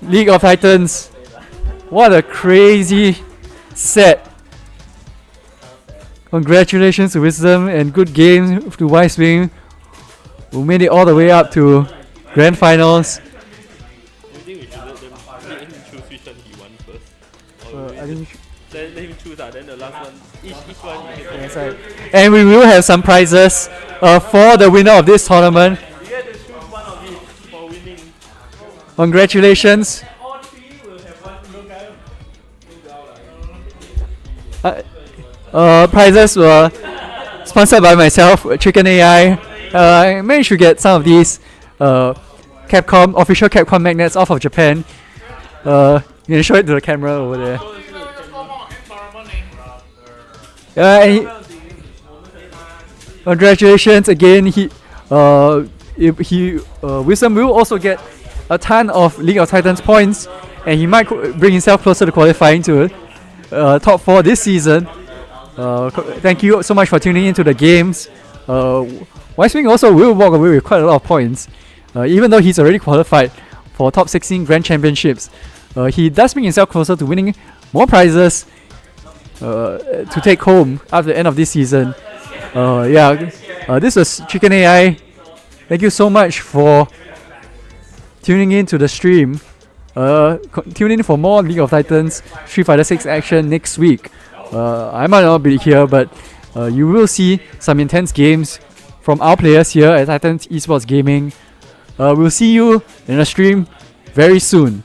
A: League of Titans. What a crazy set. Congratulations to Wisdom and good game to West Wing, who made it all the way up to Grand Finals.
B: Do you think we should let him choose which one he won first? Or
A: I think
B: let him choose, then the last one, each one you can
A: that's right. And we will have some prizes for the winner of this tournament.
B: You get to choose one of each for winning.
A: Congratulations.
C: All 3 will have one
A: Prizes were sponsored by myself, Chicken AI. I managed to get some of these official Capcom magnets off of Japan. You can show it to the camera over there. Congratulations again. Wisdom will also get a ton of League of Titans points, and he might bring himself closer to qualifying to top 4 this season. Thank you so much for tuning into the games. West Wing also will walk away with quite a lot of points, even though he's already qualified for top 16 Grand Championships. He does bring himself closer to winning more prizes to take home after the end of this season. This was Chicken AI. Thank you so much for tuning in to the stream. Tune in for more League of Titans Street Fighter 6 action next week. I might not be here, but you will see some intense games from our players here at Titans Esports Gaming. We'll see you in a stream very soon.